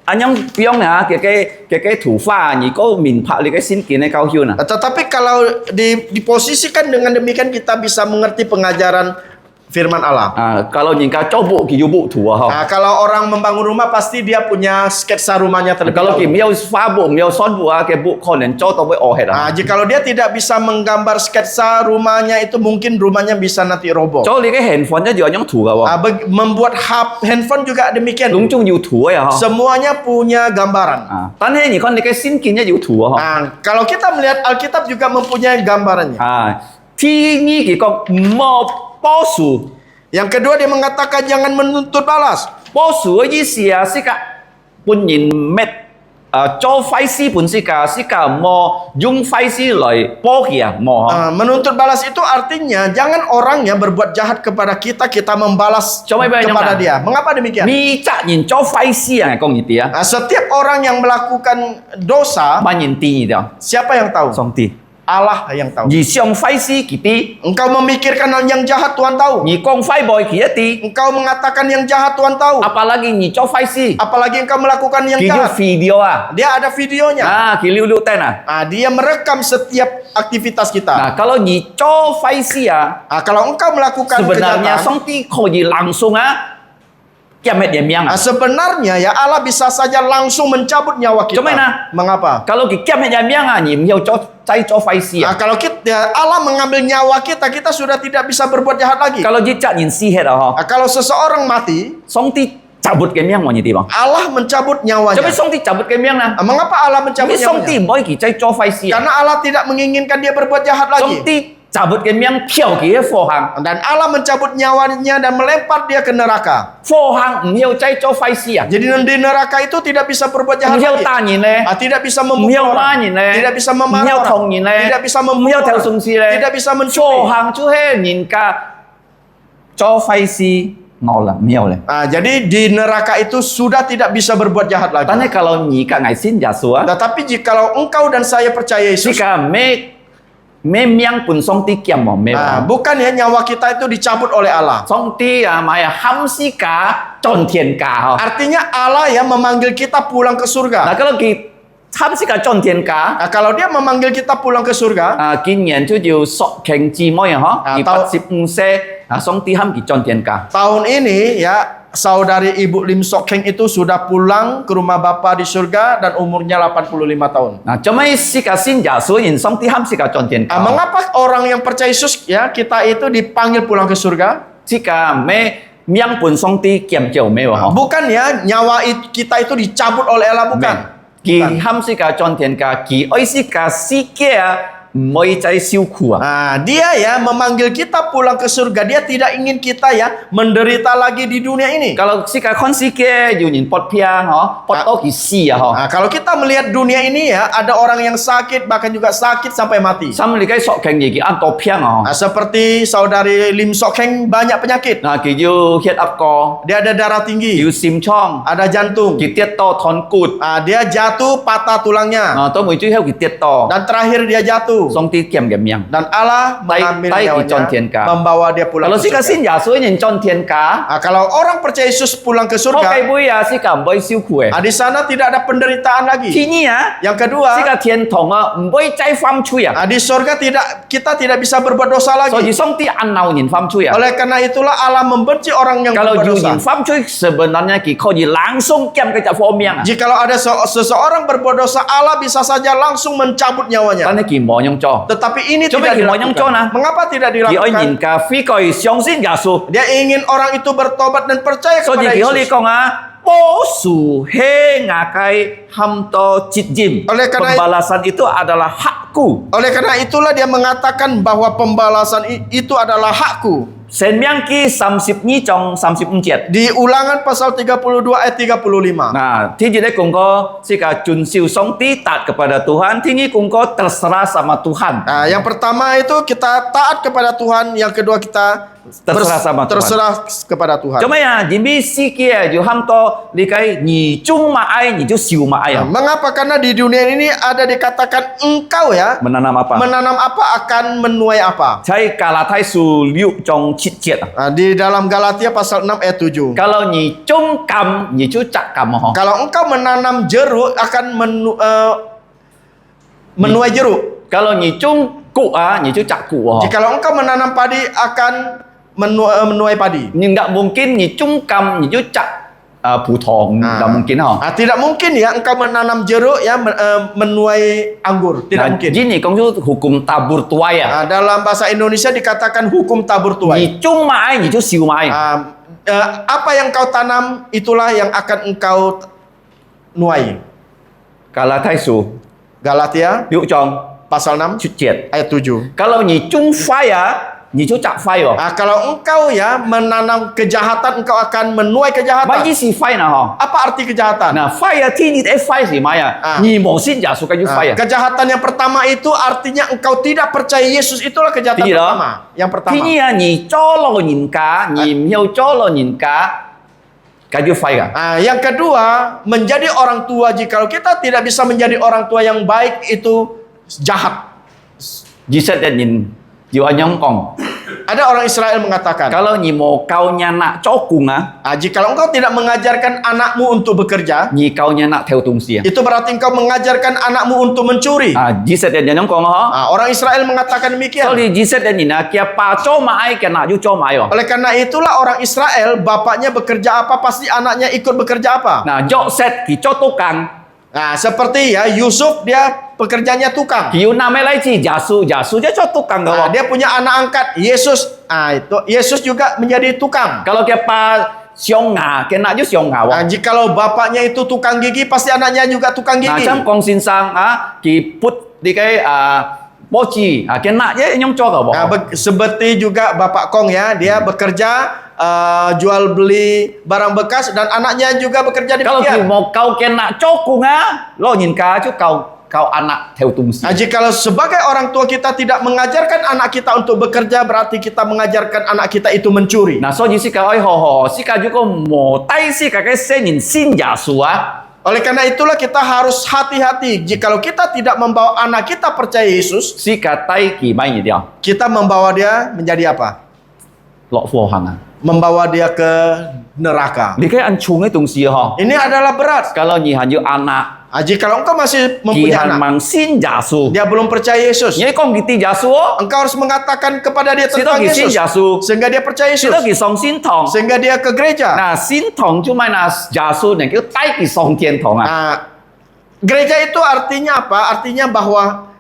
S5: anyang piong na ke thủ pha ni có min pha li cái sin ki ne kau hiu na.
S4: Tetapi kalau diposisikan dengan demikian kita bisa mengerti pengajaran firman Allah.
S5: Kalau ni ka coba ki yu bu thủ ha.
S4: Kalau orang membangun rumah pasti dia punya sketsa rumahnya terlebih
S5: Kalau ki
S4: dahulu.
S5: miao pha bu miao son bu ke bu kon nen cho to bai o het ah.
S4: Jikalau dia tidak bisa menggambar sketsa rumahnya itu mungkin rumahnya bisa nanti roboh.
S5: Cho li cái handphone nya juga yang thủ ka wa.
S4: Membuat handphone juga demikian.
S5: Lung chung yu thủ ya ha.
S4: Semuanya punya gambaran.
S5: Tan he ni kon li cái sin ki nya yu thủ ha.
S4: Kalau kita melihat Alkitab juga mempunyai gambarannya.
S5: Thi ni ki ko mo po su.
S4: Yang kedua dia mengatakan jangan menuntut balas.
S5: Po su yi sia si ka pun yin met 做坏事本是個冇用壞事來報嘅冇。
S4: Menuntut balas itu artinya jangan orangnya berbuat jahat kepada kita, kita membalas
S5: Coba
S4: kepada dia. Mengapa demikian?
S5: 你責任做壞事啊，講呢啲啊，
S4: Setiap orang yang melakukan dosa,
S5: 乜人知道？
S4: siapa yang tahu?
S5: 上帝，
S4: Allah yang tahu.
S5: 而上壞事佢啲，
S4: Engkau memikirkan hal yang jahat, Tuhan tahu.
S5: 而講壞boy佢一啲，
S4: Engkau mengatakan yang jahat, Tuhan tahu.
S5: apalagi 你做壞事，
S4: Apalagi engkau melakukan yang
S5: 佢
S4: jahat.
S5: 有 video 啊，
S4: Dia ada videonya.
S5: 佢溜ten啊。
S4: Dia merekam setiap aktivitas kita.
S5: Nah, kalau 你做壞事啊，
S4: Kalau engkau melakukan
S5: sebenarnya
S4: kejahatan,
S5: 上帝可以langsung啊，Kiamat dia miang.
S4: sebenarnya ya Allah bisa saja langsung mencabut nyawa kita.
S5: Cuma mana?
S4: Mengapa?
S5: Kalau kiamat dia miang ah, ni miao cho cai cho fai si.
S4: Kalau kita Allah mengambil nyawa kita, kita sudah tidak bisa berbuat jahat lagi.
S5: Kalau dia cak yin si het ah,
S4: Kalau seseorang mati,
S5: song ti cabut ke miang mo ni ti bang.
S4: Allah mencabut nyawanya.
S5: Tapi song ti cabut ke miang na.
S4: Mengapa Allah mencabut
S5: Tapi song ti
S4: nyawanya?
S5: boy ki cai cho fai si.
S4: Karena Allah tidak menginginkan dia berbuat jahat
S5: Song
S4: lagi.
S5: ti cabut ke miang piao ki fo hang.
S4: Dan Allah mencabut nyawanya dan melempar dia ke neraka.
S5: Fo hang miao cai cho fai si ah.
S4: Jadi di neraka itu tidak bisa berbuat jahat
S5: Miao
S4: lagi.
S5: ta ni le.
S4: Tidak bisa memukul
S5: Miao ma
S4: orang.
S5: ni le.
S4: Tidak bisa memarah
S5: Miao
S4: orang.
S5: thong ni le.
S4: Tidak bisa memukul
S5: Miao theo
S4: orang.
S5: sung si le.
S4: Tidak bisa
S5: Fo
S4: mencuri.
S5: hang chu he nin ka cho fai si ngau lah miao le.
S4: Jadi di neraka itu sudah tidak bisa berbuat jahat lagi.
S5: Tanya kalau ni ka ngai sin Yesus ah.
S4: Tetapi jikalau engkau dan saya percaya Yesus,
S5: Jika me miang pun song ti kiam mo me.
S4: bukan ya nyawa kita itu dicabut oleh Allah.
S5: Song ti ah maya ham si ka chon tian ka.
S4: Artinya Allah ya memanggil kita pulang ke
S5: Nah
S4: surga.
S5: kalau ki ham si ka chon tian ka,
S4: Kalau dia memanggil kita pulang ke surga,
S5: 今年就要索慶姊妹啊，嗬，
S4: 到
S5: 85歲啊，上啲冚佢賺tiền ka。
S4: tahun ini ya saudari Ibu Lim Sok Heng itu sudah pulang ke rumah Bapa di surga dan umurnya 85 tahun.
S5: 嗱，做咩si ka sin Yesus in song ti ham si ka賺tiền ka？
S4: Mengapa orang yang percaya Yesus ya kita itu dipanggil pulang ke surga?
S5: si ka me miang pun song ti kiam jauh me wa，嗬。
S4: Bukan ya nyawa kita itu dicabut oleh Allah, bukan.
S5: Ki ham si ka賺tiền ka，ki oi si ka si kia 每在受苦啊。
S4: Dia ya memanggil kita pulang ke surga. Dia tidak ingin kita ya menderita lagi di dunia ini.
S5: Kalau si ka kon si ke 有人pot piang ho, pot to ki si ah ho.
S4: Kalau kita melihat dunia ini ya, ada orang yang sakit, bahkan juga sakit sampai mati.
S5: Sam li kai sok keng ye ki an to piang ah.
S4: Seperti saudari Lim Sok Heng banyak penyakit.
S5: Nah ki yo hiet up ko,
S4: Dia ada darah tinggi,
S5: yo sim chong,
S4: ada jantung.
S5: ki tiet to thon kut.
S4: Dia jatuh patah tulangnya.
S5: To mui chui heo ki tiet to.
S4: Dan terakhir dia jatuh.
S5: Song ti kiam gam yang.
S4: Dan Allah mengambil
S5: Tai ki chon
S4: nyawanya,
S5: tien ka.
S4: membawa dia pulang
S5: Kalau
S4: ke
S5: si ka
S4: surga.
S5: sin ya so yin chon tien ka,
S4: Kalau orang percaya Yesus pulang ke
S5: ko kai
S4: surga,
S5: bui ya si ka mboi siu ku eh.
S4: di sana tidak ada penderitaan lagi.
S5: Ti ni ah,
S4: Yang kedua,
S5: si ka tien tong ah, mboi cai fam chui ah.
S4: di surga kita tidak bisa berbuat dosa
S5: So
S4: lagi.
S5: ji song ti an nau yin fam chui ah.
S4: Oleh karena itulah Allah membenci orang yang
S5: Kalau
S4: berbuat
S5: you
S4: dosa.
S5: yin fam chui sebenarnya ki kau ji langsung kiam ke jak fo miang ah.
S4: Jikalau ada seseorang berbuat dosa, Allah bisa saja langsung mencabut nyawanya.
S5: Tan ki mo nyong cho.
S4: Tetapi ini
S5: Coba
S4: tidak
S5: gimana yang
S4: dilakukan.
S5: cona?
S4: Mengapa tidak
S5: Ki oi
S4: dilakukan?
S5: yin ka fi koi xiong sin ya su.
S4: Dia ingin orang itu bertobat dan percaya
S5: So ji
S4: kepada
S5: ki ho li
S4: Yesus.
S5: kong ah, po su he ngakai ham to chit jim.
S4: Oleh karena-
S5: Pembalasan itu adalah hakku.
S4: Oleh karena itulah dia mengatakan bahwa pembalasan itu adalah hakku.
S5: Sen miang ki 32 chong 34.
S4: Di Ulangan pasal 32 ayat 35.
S5: Nah, ti jadi kongko sika chun siu song ti taat kepada Tuhan, tinggi kongko terserah sama Tuhan.
S4: Yang pertama itu kita taat kepada Tuhan, yang kedua kita
S5: Terserah sama Tuhan.
S4: terserah kepada Tuhan.
S5: Cuma ya, jimbi si kia ju ham to likai ni chung ma ai ni ju siu ma ai.
S4: Mengapa? Karena di dunia ini ada dikatakan engkau ya
S5: Menanam apa?
S4: menanam apa akan menuai apa.
S5: Cai Galatai su liu chong chit chiet.
S4: Di dalam Galatia pasal 6 ayat 7.
S5: Kalau ni chung kam ni ju cak kam ho.
S4: Kalau engkau menanam jeruk akan menuai jeruk.
S5: Kalau ni chung ku ni ju cak ku ho.
S4: Jikalau engkau menanam padi akan menuai padi.
S5: Ni ndak mungkin ni chung kam ni ju cak pu thong, ndak mungkin ho.
S4: Tidak mungkin ya engkau menanam jeruk ya menuai anggur. Tidak
S5: Nah,
S4: mungkin.
S5: gini kong ju hukum tabur tuai ya.
S4: Dalam bahasa Indonesia dikatakan hukum tabur tuai.
S5: Ni chung ma ai ni ju siu ma ai.
S4: Apa yang kau tanam itulah yang akan engkau nuai.
S5: Galatai su
S4: Galatia
S5: liu chong
S4: pasal 6
S5: chit chiet.
S4: ayat 7.
S5: Kalau ni chung fai ya, ni ju cak fai ho.
S4: Kalau engkau ya menanam kejahatan, engkau akan menuai
S5: Mai
S4: kejahatan.
S5: ji si fai na ho.
S4: Apa arti kejahatan?
S5: Nah, fai ya ti ni fai si ma ya. Ni mo sin ja su ka ju fai ya.
S4: Kejahatan yang pertama itu artinya engkau tidak percaya Yesus, itulah kejahatan
S5: Tidak.
S4: pertama. Yang pertama.
S5: Ti ni ya ni cholo nin ka, ni miao cholo nin ka ju fai ka.
S4: Yang kedua, menjadi orang tua. Jikalau kita tidak bisa menjadi orang tua yang baik, itu jahat.
S5: Ji set ya nin jiu anyong kong.
S4: Ada orang Israel mengatakan,
S5: Kalau ni mo kau nya nak cokung
S4: jikalau engkau tidak mengajarkan anakmu untuk bekerja,
S5: ni kau nya nak theo tung sia.
S4: itu berarti engkau mengajarkan anakmu untuk mencuri.
S5: Ji set ya anyong kong ho.
S4: Orang Israel mengatakan
S5: So
S4: demikian.
S5: li ji set ya ni na kia pa cho ma ai kia nak ju cho ma ai ho.
S4: Oleh karena itulah orang Israel, bapaknya bekerja apa, pasti anaknya ikut bekerja apa.
S5: Nah, jok set ki cho tukang.
S4: Seperti ya Yusuf, dia pekerjaannya tukang.
S5: Ki yu namai lai chi jasu, jasu je cho tukang ga.
S4: Dia punya anak angkat Yesus. Itu Yesus juga menjadi tukang.
S5: Kalau kia pa siong nga, kia nak ju siong nga wa.
S4: Jikalau bapaknya itu tukang gigi, pasti anaknya juga tukang
S5: Nah,
S4: gigi.
S5: cham kong sin sang ki put di kai pochi, kia nak je nyong cho ga bo.
S4: Seperti juga Bapak Kong ya, dia bekerja jual beli barang bekas, dan anaknya juga bekerja
S5: Kalau ki
S4: demikian.
S5: mo kau kia nak cokung lo nyin ka chu kau anak theo tung si.
S4: Jikalau sebagai orang tua kita tidak mengajarkan anak kita untuk bekerja, berarti kita mengajarkan anak kita itu mencuri.
S5: Nah, so ji si ka oi ho ho, si ka ju ko mo tai si ka kai se nin sin jasu
S4: Oleh karena itulah kita harus hati-hati. Jikalau kita tidak membawa anak kita percaya Yesus,
S5: si ka tai ki mai ni dia.
S4: kita membawa dia menjadi apa?
S5: Lo fo hang
S4: Membawa dia ke neraka.
S5: Di kai an chung ai tung si ho.
S4: Ini adalah berat.
S5: Kalau ni han ju anak
S4: Jikalau engkau masih
S5: ki
S4: mempunyai
S5: han
S4: anak,
S5: mang sin jasu.
S4: dia belum percaya Yesus,
S5: Ni kong giti jasu o.
S4: engkau harus mengatakan kepada dia
S5: Si to
S4: tentang
S5: ki sin
S4: Yesus,
S5: jasu.
S4: sehingga dia percaya
S5: Si
S4: Yesus,
S5: to ki song sin tong.
S4: sehingga dia ke gereja.
S5: Nah, sin tong chu mai na jasu ne ki tai ki song tian tong
S4: Gereja itu artinya apa? Artinya bahwa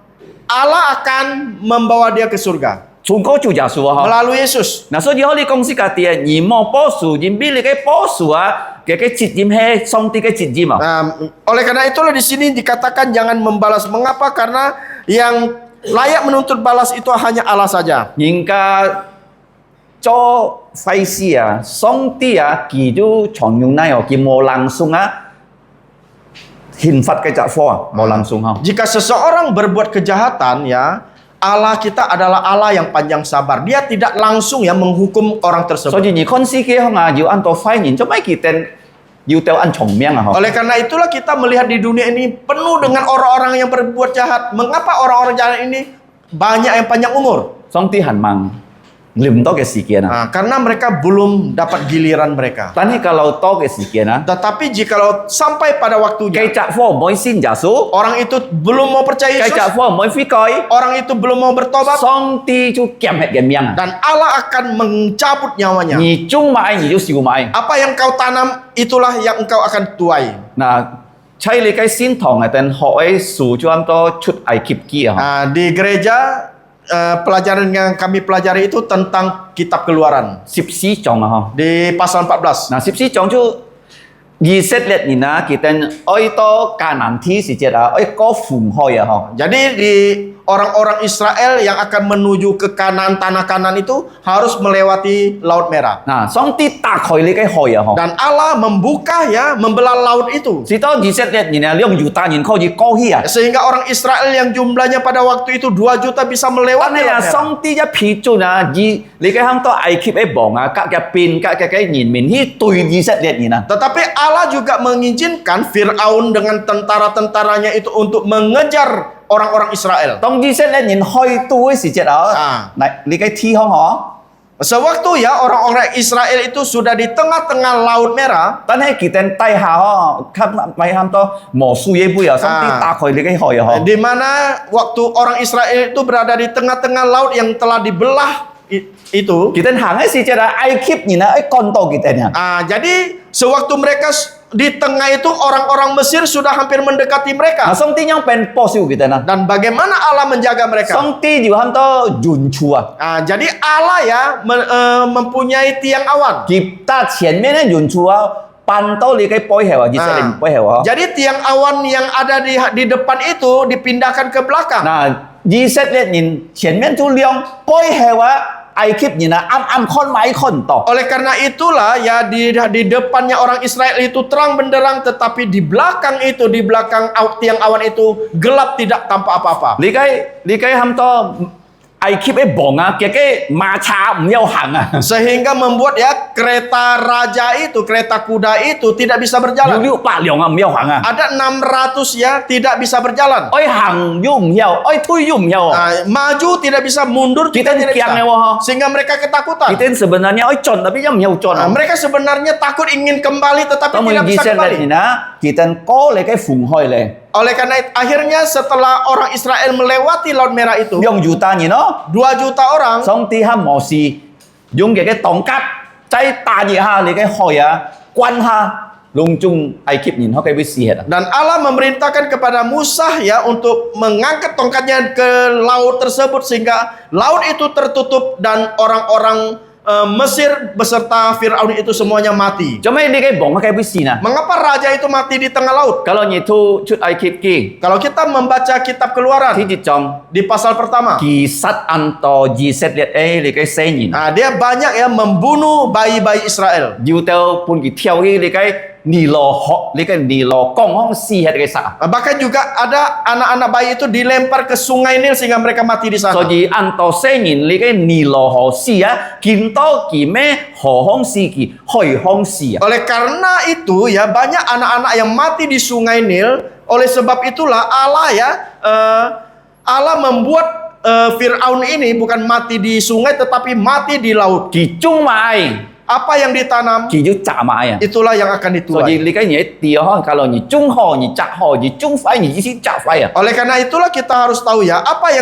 S4: Allah akan membawa dia ke surga
S5: chung ko chu jasu ho.
S4: melalui Yesus.
S5: Nah, so ji ho li kong si ka tie ni mo po su jin bi li kai po su ke chit jim he song ti ke chit jim
S4: Oleh karena itulah di sini dikatakan jangan membalas. Mengapa? Karena yang layak menuntut balas itu hanya Allah saja.
S5: 人家做坏事啊，上帝啊，佢就常用那樣，佢冇人送啊，刑罰嘅責罰啊，冇人送啊。
S4: Jika seseorang berbuat kejahatan ya, Allah kita adalah Allah yang panjang sabar. Dia tidak langsung ya menghukum orang
S5: 所
S4: tersebut.
S5: 以你看世界上啊，要按到壞人，做咩佢哋要掉按聰明啊？
S4: Oleh karena itulah kita melihat di dunia ini penuh dengan orang-orang yang berbuat jahat. Mengapa orang-orang jahat ini banyak yang panjang umur?
S5: 上帝很忙，唔多嘅時間啊。
S4: Nah, karena mereka belum dapat giliran mereka.
S5: 但係kalau 多嘅時間啊，
S4: Tetapi jikalau sampai pada
S5: 計
S4: waktunya
S5: 責罰唔可以信耶穌，
S4: orang itu belum mau percaya
S5: 計責
S4: Yesus,
S5: 罰唔可以悔改，
S4: orang itu belum mau bertobat,
S5: 上帝就減血嘅命啊！
S4: dan Allah akan mencabut nyawanya.
S5: 你種買，你就少買。
S4: Apa yang kau tanam, itulah yang engkau akan tuai.
S5: 嗱，喺你嘅先堂啊，等學嘅書就咁多出埃及記啊。
S4: Nah, di gereja pelajaran yang kami pelajari itu tentang kitab Keluaran
S5: 14章啊，
S4: di pasal 14.
S5: 嗱14章就以色列人啊，佢哋愛到迦南地時節啊，愛過紅海啊，
S4: Jadi di orang-orang Israel yang akan menuju ke kanan tanah kanan itu harus melewati Laut Merah.
S5: 嗱上帝打開你嘅海啊，
S4: Dan Allah membuka ya, membelah laut itu.
S5: 直到以色列人啊，讓猶大人可以過去啊。
S4: Sehingga orang Israel yang jumlahnya pada waktu itu 2 juta bisa
S5: 但
S4: melewati
S5: 係啊，
S4: Laut Merah.
S5: 上帝一批准啊，以你嘅響到埃及嘅王啊，隔嘅邊隔嘅人民去對以色列人啊。
S4: Tetapi Allah juga mengizinkan Fir'aun dengan tentara-tentaranya itu untuk mengejar orang-orang Israel.
S5: 當以色列人開到嘅時節啊，嗱你嘅天空嗬。
S4: Sewaktu ya orang-orang Israel itu sudah di tengah-tengah Laut Merah,
S5: 但係佢哋低下嗬，咪喊多無數嘢杯啊，上帝打開你嘅海啊，嗬。
S4: di mana waktu orang Israel itu berada di tengah-tengah laut yang telah dibelah itu.
S5: 佢哋行嘅時節啊，埃及人啊，趕到佢哋啊。
S4: Jadi sewaktu mereka di tengah itu orang-orang Mesir sudah hampir mendekati
S5: 啊，
S4: mereka.
S5: 上帝yang pengen 保守佢哋啊。
S4: Dan bagaimana Allah menjaga mereka?
S5: 上帝就喊多雲柱啊，
S4: Jadi Allah ya mempunyai tiang awan.
S5: 佢前面嘅雲柱啊，搬到你嘅背後啊，以色列人背後啊。
S4: Jadi tiang awan yang ada di depan itu dipindahkan ke belakang.
S5: 嗱，以色列人前面就亮，背後啊，埃及人啊，暗看買看唔到。
S4: Oleh karena itulah ya di depannya orang Israel itu terang benderang, tetapi di belakang itu, di belakang tiang awan itu gelap tidak tampak apa-apa.
S5: 你嘅喊多埃及嘅王啊，嘅馬車唔有行啊。
S4: Sehingga membuat ya kereta raja itu, kereta kuda itu tidak bisa
S5: 要
S4: berjalan.
S5: 600輛啊，唔有行啊。
S4: Ada 600 ya tidak bisa berjalan.
S5: 愛行又唔有，愛推又唔有。
S4: Maju tidak bisa, mundur
S5: Kita
S4: juga tidak
S5: kiang
S4: bisa.
S5: lewat.
S4: Sehingga mereka ketakutan.
S5: Kita sebenarnya oi con tapi yang mau con.
S4: Mereka sebenarnya takut ingin kembali tetapi
S5: Kamu
S4: tidak bisa
S5: Israel
S4: kembali.
S5: ni na, kita ko le cái phùng hoi le.
S4: Oleh karena itu, akhirnya setelah orang Israel melewati Laut Merah itu,
S5: Yung juta ni no,
S4: 2 juta orang
S5: song ti ha mo si, yung cái tong cắt, trái ta gì ha le cái hoi à, quan ha, lung chung Ai Cập nhìn họ cái bisi hết.
S4: dan Allah memerintahkan kepada Musa ya untuk mengangkat tongkatnya ke laut tersebut sehingga laut itu tertutup dan orang-orang Mesir beserta Fir'aun itu semuanya mati.
S5: Cho mấy đi cái bóng cái bisi na.
S4: Mengapa raja itu mati di tengah laut?
S5: Kalau ni tu chút Ai Cập ki,
S4: Kalau kita membaca kitab Keluaran
S5: thì chỉ trong
S4: di pasal pertama,
S5: kỳ sát ăn to di set liệt ấy le cái xe nhìn.
S4: nah, dia banyak ya membunuh bayi-bayi Israel.
S5: Dù tao pun kỳ theo cái le cái nì lò họ le cái nì lò con hong si hết cái sa.
S4: Bahkan juga ada anak-anak bayi itu dilempar ke sungai Nil sehingga mereka mati di sana.
S5: So di ăn to xe nhìn le cái nì lò họ si á, kim to kỳ mê họ hong si kỳ hoi hong si á.
S4: Oleh karena itu ya banyak anak-anak yang mati di sungai Nil. Oleh sebab itulah Allah ya Allah membuat Fir'aun ini bukan mati di sungai tetapi mati di laut.
S5: Kỳ chung mai,
S4: Apa yang ditanam
S5: kỳ ju chả mai à.
S4: itulah yang akan
S5: So di
S4: dituai.
S5: le cái nhảy tía ho, kalau ni chung ho, ni chả ho, ni chung phải, ni si chả phải à.
S4: Oleh karena itulah kita harus tahu ya apa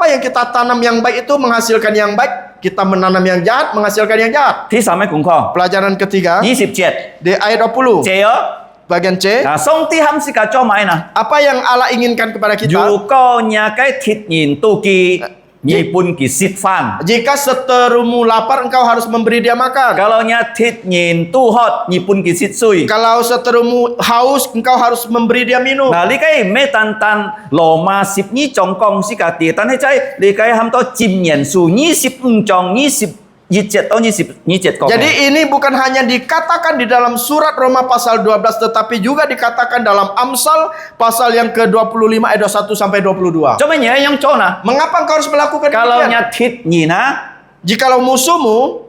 S4: yang kita tanam yang baik itu menghasilkan yang baik. Kita menanam yang jahat menghasilkan yang jahat.
S5: Thứ sáu mấy cũng khó.
S4: Pelajaran ketiga
S5: 27.
S4: di ayat 20
S5: Chế á.
S4: bagian C.
S5: À, song ti ham si cả cho mày nè.
S4: Apa yang Allah inginkan kepada kita?
S5: Dù có nhà cái thịt nhìn tu kỳ 你 pun kisit fan.
S4: Jika seterumu lapar, engkau harus memberi dia makan.
S5: Kalau nya thịt nhìn tu hot, ni pun kisit sui.
S4: Kalau seterumu haus, engkau harus memberi dia minum.
S5: Nah, li cái mê tan tan lò ma sip ni trong kong si ka ti tan hai chai, li cái ham to chim nyen su ni sip trong ni sip yi jet to ni sip ni jet kong.
S4: Jadi ini bukan hanya dikatakan di dalam surat Roma pasal 12, tetapi juga dikatakan dalam Amsal pasal yang ke-25 ayat 21 sampai 22.
S5: Cho mấy nhớ yang cho na.
S4: Mengapa engkau harus melakukan
S5: Kalau
S4: demikian?
S5: nya thịt nhìn ha,
S4: Jikalau musuhmu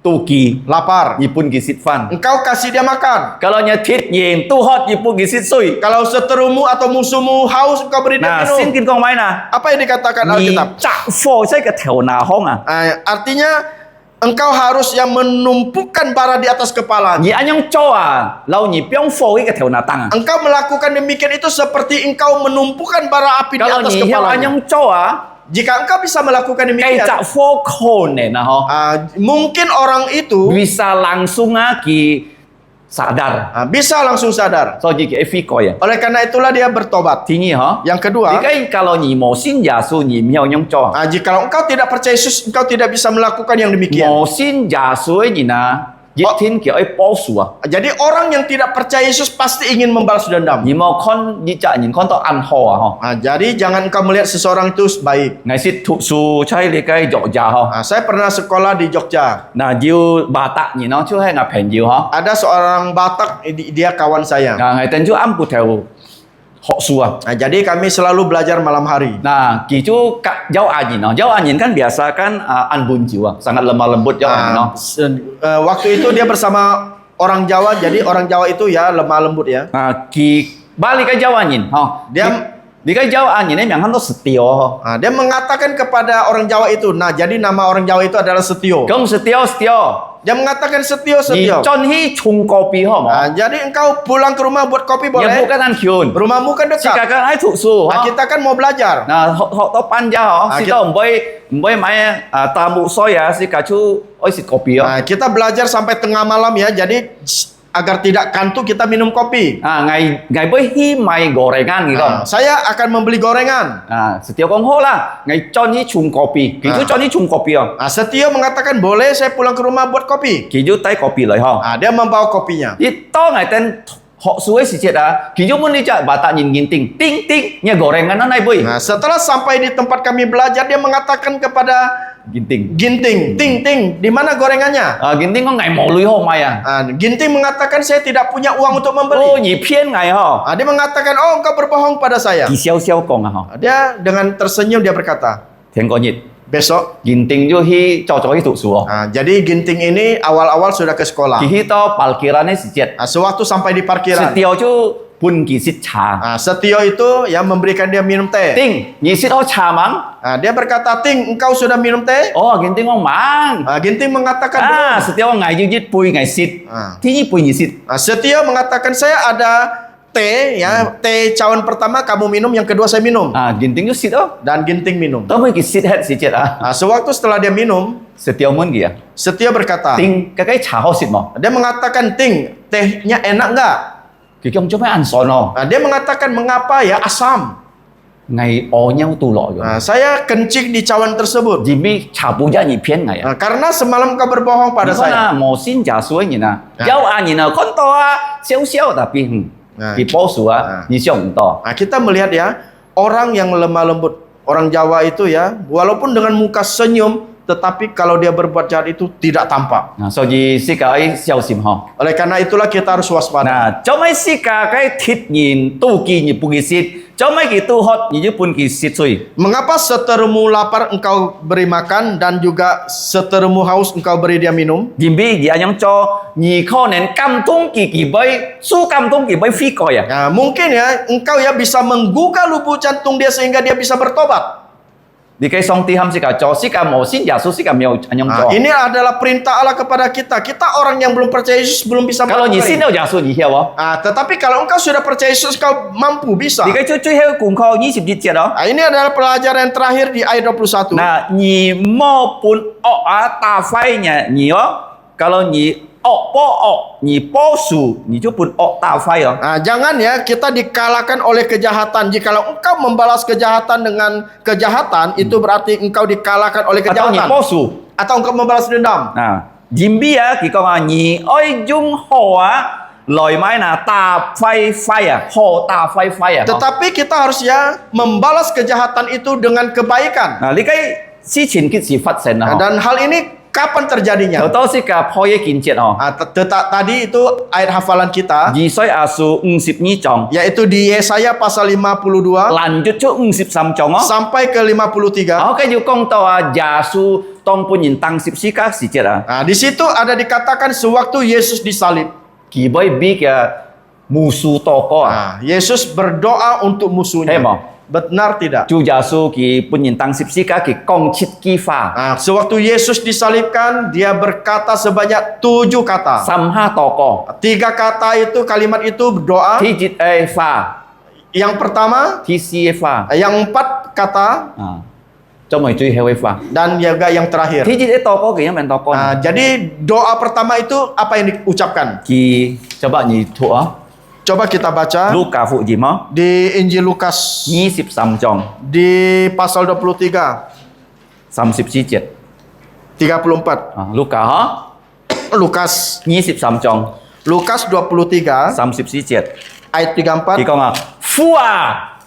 S5: tu ki,
S4: lapar,
S5: ni pun kisit fan.
S4: engkau kasih dia makan.
S5: Kalau nya thịt nhìn tu hot, ni pun kisit sui.
S4: Kalau seterumu atau musuhmu haus, engkau beri dia
S5: Nah, xin
S4: minum.
S5: kin kong mai na.
S4: Apa yang dikatakan
S5: Ni
S4: Alkitab?
S5: cak fo sai ka theo na hong ah.
S4: Artinya engkau harus yang menumpukan bara di atas kepala.
S5: Ni anh yang cho à, lau ni piong fo cái theo na tang.
S4: Engkau melakukan demikian itu seperti engkau menumpukan bara api di
S5: Kalau
S4: atas
S5: ni hiao anh
S4: kepala.
S5: yang cho à,
S4: Jika engkau bisa melakukan
S5: cái
S4: demikian,
S5: cak fo khôn này na ho.
S4: mungkin orang itu
S5: Bisa langsung ah ki sadar.
S4: bisa langsung sadar.
S5: So ji cái phi coi à.
S4: Oleh karena itulah dia bertobat.
S5: Thứ nhì hả?
S4: Yang kedua,
S5: Thì cái kalau ni mo xin giả su ni miao yang cho.
S4: jikalau engkau tidak percaya Yesus, engkau tidak bisa melakukan yang demikian.
S5: Mo xin giả su ni na, Yết thiên kiểu ấy bó sủa.
S4: Jadi orang yang tidak percaya Yesus pasti ingin membalas dendam.
S5: Ni mau con ni cak nhìn con to ăn ho à ho.
S4: Jadi jangan engkau melihat seseorang itu baik.
S5: Ngày xưa thụ su chay li cái dọ già ho.
S4: Saya pernah sekolah di Jogja.
S5: Nah diu bà tạ nhìn nó chứ hay là phèn diu ho.
S4: Ada seorang Batak, dia kawan saya.
S5: Nah ngày tên chú âm của theo họ sủa.
S4: Jadi kami selalu belajar malam hari.
S5: Nah kỳ chú jauh anjing no. Jauh anjing kan biasa kan an bun jiwa. Sangat lemah lembut jauh anjing no.
S4: Waktu itu dia bersama orang Jawa, jadi orang Jawa itu ya lemah lembut ya.
S5: Nah kỳ balik cái jauh anjing ho.
S4: Dia
S5: Di cái jauh anjing ấy yang kan to setio ho.
S4: dia mengatakan kepada orang Jawa itu, nah jadi nama orang Jawa itu adalah Setio.
S5: Kamu setio.
S4: Dia mengatakan Setio,
S5: Ni
S4: Setio.
S5: chon hi chung kopi ho mo.
S4: Jadi engkau pulang ke rumah buat kopi
S5: Ya
S4: boleh?
S5: bukan an kyun.
S4: Rumahmu kan
S5: Si
S4: dekat.
S5: kakak ai thụ su ho.
S4: Kita kan mau belajar.
S5: Nah, họ to pan ja ho. Si
S4: kita-
S5: to mboi mai tamu soya si kacu oi si kopi ho.
S4: Kita belajar sampai tengah malam ya. Jadi agar tidak kantuk kita minum kopi.
S5: Ngày bơi hi mai gorengan gitu.
S4: Saya akan membeli gorengan.
S5: Setio kong ho lah. Ngày chon hi chung kopi. Kiju chon hi chung kopi ho.
S4: Setio mengatakan boleh saya pulang ke rumah buat kopi.
S5: Kiju tay kopi lại ho.
S4: Dia membawa kopinya.
S5: Itu ngày tên họ suối si chết à. Kiju mun đi chợ bà tạ nhìn ting ting ting nya gorengan nó này bơi.
S4: Setelah sampai di tempat kami belajar, dia mengatakan kepada
S5: Ginting.
S4: Ginting, Ting Ting, di mana gorengannya?
S5: Ginting có ngày mò lui ho mai à.
S4: Ginting mengatakan saya tidak punya uang untuk
S5: Oh,
S4: membeli.
S5: nhị phiên ngày ho.
S4: Dia mengatakan, oh engkau berbohong pada saya.
S5: Kỳ xeo xeo kong à ho.
S4: Dia dengan tersenyum dia berkata,
S5: Thiên có nhịt.
S4: besok.
S5: Ginting jo hi cho hi tụ suo.
S4: Jadi Ginting ini awal-awal sudah ke sekolah.
S5: Kỳ hi to parkirannya si chết.
S4: Sewaktu sampai di parkiran,
S5: Setio chu pun kỳ sit trà.
S4: Setio itu yang memberikan dia minum teh.
S5: Ting, nhị sit ho trà mang.
S4: Dia berkata, Ting, engkau sudah minum teh?
S5: Oh, Ginting ông mang.
S4: Ginting mengatakan, belum.
S5: Setio ngày ju jit pui ngày sit. Thi nhi pui nhị sit.
S4: Setio mengatakan, saya ada teh, ya, teh cawan pertama kamu minum, yang kedua saya minum.
S5: Ginting ju sit oh.
S4: Dan Ginting minum.
S5: To mới kỳ sit hết si chết à.
S4: Sewaktu setelah dia minum,
S5: Setio mun kìa.
S4: Setio berkata,
S5: Ting, cái trà ho sit mo.
S4: dia mengatakan, Ting, tehnya enak enggak?
S5: Kỳ kong cho mấy ăn sono.
S4: Dia mengatakan, mengapa ya asam?
S5: Ngày o nhau tu lọ rồi.
S4: Saya kencing di cawan tersebut.
S5: Jimmy trà bu ja nhị phiên ngày à.
S4: Karena semalam kau berbohong pada
S5: Con
S4: saya.
S5: à mò xin trả suối nhỉ na. Giao à nhỉ na con to à xéo xéo tapi kỳ bó sủa nhỉ xéo không to.
S4: Kita melihat ya, orang yang lemah lembut, orang Jawa itu ya, walaupun dengan muka senyum, tetapi kalau dia berbuat jahat itu tidak tampak.
S5: Nah, so gì si cái xéo sim ho.
S4: Oleh karena itulah kita harus waspada.
S5: Nah, cho mấy si cái thịt nhìn tu kỳ nhỉ bung sit. Cho mấy kỳ tu hot nhỉ pun kỳ sit suy.
S4: Mengapa seterumu lapar engkau beri makan dan juga seterumu haus engkau beri dia minum?
S5: Jimbi dia yang cho nhỉ kho nén cam tung kỳ bay su cam tung kỳ bay phi coi à.
S4: Nah, mungkin ya engkau ya bisa menggugah lubuk jantung dia sehingga dia bisa bertobat.
S5: Di cái song ti ham si cả cho si cả mò xin giả su si cả miao anh yang cho.
S4: Ini adalah perintah Allah kepada kita. Kita orang yang belum percaya Yesus belum bisa
S5: Kalau nhỉ
S4: melakukan
S5: xin
S4: ini.
S5: đâu giả su nhỉ hiểu không?
S4: Tetapi kalau engkau sudah percaya Yesus, kau mampu bisa.
S5: Di cái chú heo cùng kho 20 jitit đó.
S4: Ini adalah pelajaran yang terakhir di ayat 21.
S5: Nah, nhì mò pun o á ta phai nhà nhì ó. Kalau nhì 你保守你就不恶大坏哦。
S4: Nah, jangan ya kita dikalahkan oleh kejahatan. Jikalau engkau membalas kejahatan dengan kejahatan, itu berarti engkau dikalahkan oleh
S5: 啊，当你
S4: kejahatan.
S5: 保守
S4: Atau engkau membalas dendam.
S5: 啊，人比啊，佢講啊，你愛用好啊，來買那大快快啊，好大快快啊。
S4: Tetapi kita harus ya membalas kejahatan itu dengan kebaikan.
S5: 啊，你計之前幾時發生
S4: Nah,
S5: 啊？
S4: dan hal ini kapan terjadinya?
S5: 就當時嘅破嘢見節哦，
S4: Tadi itu ayat hafalan kita,
S5: 以賽亞書52章，
S4: yaitu di Yesaya pasal 52
S5: lanjut咗53章哦。
S4: sampai ke 53.
S5: 啊，跟住講到啊，耶穌當本人當十字架時節啊，
S4: Nah, di situ ada dikatakan sewaktu Yesus disalib.
S5: 佢會俾嘅musuh toko ah.
S4: Nah, Yesus berdoa untuk musuhnya.
S5: Hemo.
S4: Benar tidak?
S5: 主耶穌佢本人當十字架佢講七句話，
S4: Nah, sewaktu Yesus disalibkan, dia berkata sebanyak 7 kata.
S5: 3 toko，
S4: 3 kata itu, kalimat itu berdoa.
S5: 第一話，
S4: Yang pertama,
S5: 第4話，
S4: yang 4 kata,
S5: 啊，仲未最後一話。
S4: dan juga yang terakhir.
S5: 第一toko佢因為toko，
S4: Nah, jadi doa pertama itu apa yang diucapkan?
S5: 佢coba你讀啊，
S4: Coba kita baca
S5: 路加福音啊，
S4: di Injil Lukas
S5: 23章
S4: di pasal 23,
S5: 34節
S4: 34.
S5: 啊，路加啊，
S4: Lukas
S5: 23章
S4: Lukas 23
S5: 34節，
S4: ayat
S5: 佢
S4: 34.
S5: 講啊，父啊，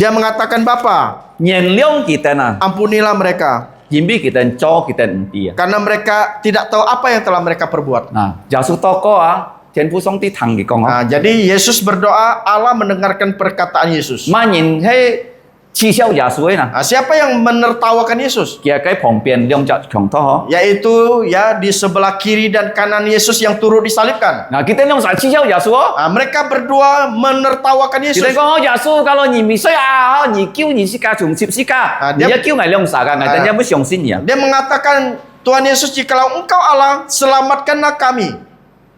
S4: Dia mengatakan, Bapa,
S5: 原諒佢哋啊，
S4: ampunilah mereka,
S5: 因為佢哋做佢哋唔知啊。
S4: karena mereka tidak tahu apa yang telah mereka perbuat.
S5: 啊，耶穌禱告啊，天父上帝聽佢講啊，
S4: Nah, jadi Yesus berdoa, Allah mendengarkan perkataan Yesus.
S5: 萬人係恥笑耶穌嘅嗱，
S4: Nah, siapa yang menertawakan Yesus?
S5: 佢喺旁邊兩隻強盜嗬。
S4: Yaitu ya di sebelah kiri dan kanan Yesus yang turut disalibkan.
S5: Nah, kita yang sakit siapa Yesus?
S4: Nah, mereka berdua menertawakan
S5: Kita
S4: Yesus.
S5: kong Yesus kalau ni misal ah, ni kêu ni si ka chung sip si ka,
S4: dia-
S5: dia kêu ngai long sa ka, ngai dan dia不相信ya.
S4: Dia mengatakan, Tuhan Yesus, jikalau engkau Allah, selamatkanlah kami.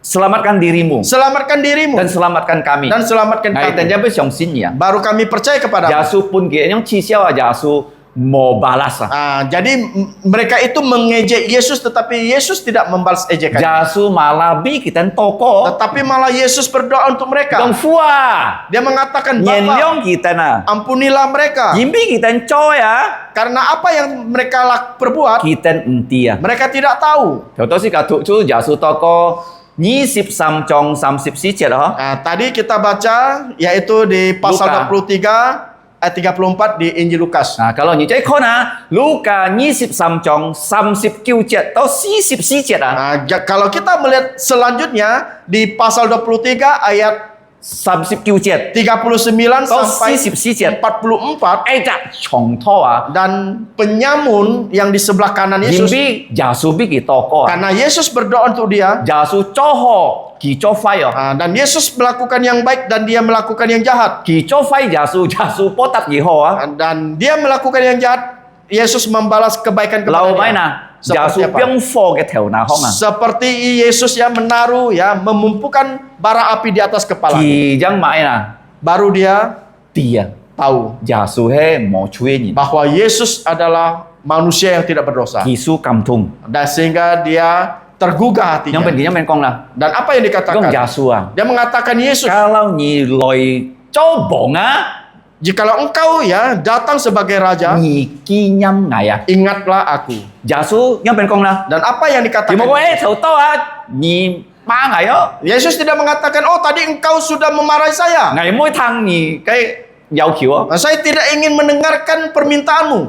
S5: Selamatkan dirimu
S4: Selamatkan dirimu
S5: dan selamatkan kami.
S4: dan selamatkan
S5: Ngai dan
S4: kami.
S5: dia 不相信ya.
S4: Baru kami percaya kepadamu.
S5: Yesus pun dia yang 耻笑啊Yesus mau balas ah.
S4: Nah, jadi mereka itu mengejek Yesus, tetapi Yesus tidak membalas ejekan.
S5: Yesus malah bi kita toko.
S4: Tetapi malah Yesus berdoa untuk mereka.
S5: Dong fua.
S4: Dia mengatakan,
S5: Nyen
S4: Bapa,
S5: leong kita na.
S4: ampunilah mereka.
S5: Yimbi kita coy ya.
S4: Karena apa yang mereka perbuat,
S5: Kita enti ya.
S4: mereka tidak tahu.
S5: Contoh si katuk tu Yesus toko 23章34節啊。
S4: Nah, tadi kita baca, yaitu di pasal
S5: Luka.
S4: 23 ayat 34 di Injil Lukas.
S5: Nah, kalau ni cek kona, Luka 23章39節到44節啊。
S4: Nah, kalau kita melihat selanjutnya di pasal 23 ayat
S5: 39節
S4: 39
S5: 到
S4: sampai
S5: 44節，
S4: 44,
S5: 哎呀，長拖啊！
S4: dan penyamun yang di sebelah kanan Yesus,
S5: Yimbi Yesus bi kita ko ah.
S4: karena Yesus berdoa untuk dia,
S5: Yesus coho, ki cofai ah.
S4: nah, dan Yesus melakukan yang baik dan dia melakukan yang jahat.
S5: Ki cofai Yesus potat ki ho ah.
S4: Dan dia melakukan yang jahat, Yesus membalas kebaikan
S5: Lau mai
S4: kepada dia.
S5: na,
S4: Seperti
S5: Yesus
S4: apa?
S5: piang fo ke theo na hong ah.
S4: Seperti Yesus yang menaruh ya, memumpukan bara api di atas kepala.
S5: Ki jang mai na,
S4: Baru dia
S5: dia
S4: tahu
S5: Yesus he mo chui ni.
S4: bahwa Yesus adalah manusia yang tidak berdosa.
S5: Ki su kam tung.
S4: Dan sehingga dia tergugah hatinya.
S5: Yang pentingnya men kong lah.
S4: Dan apa yang
S5: Kong
S4: dikatakan?
S5: Yesus ah.
S4: Dia mengatakan, Yesus,
S5: Kalau ni loi cow bong ah,
S4: jikalau engkau ya datang sebagai raja,
S5: ni ki nyam ngai ah.
S4: ingatlah aku.
S5: Yesus yang pen kong lah.
S4: Dan apa yang
S5: Ki
S4: dikatakan?
S5: mo ko thâu to ah, ni ma ngai yo.
S4: Yesus tidak mengatakan, oh tadi engkau sudah memarahi saya.
S5: Ngai mỗi thằng ni cái yêu cầu
S4: Nah, saya tidak ingin mendengarkan permintaanmu.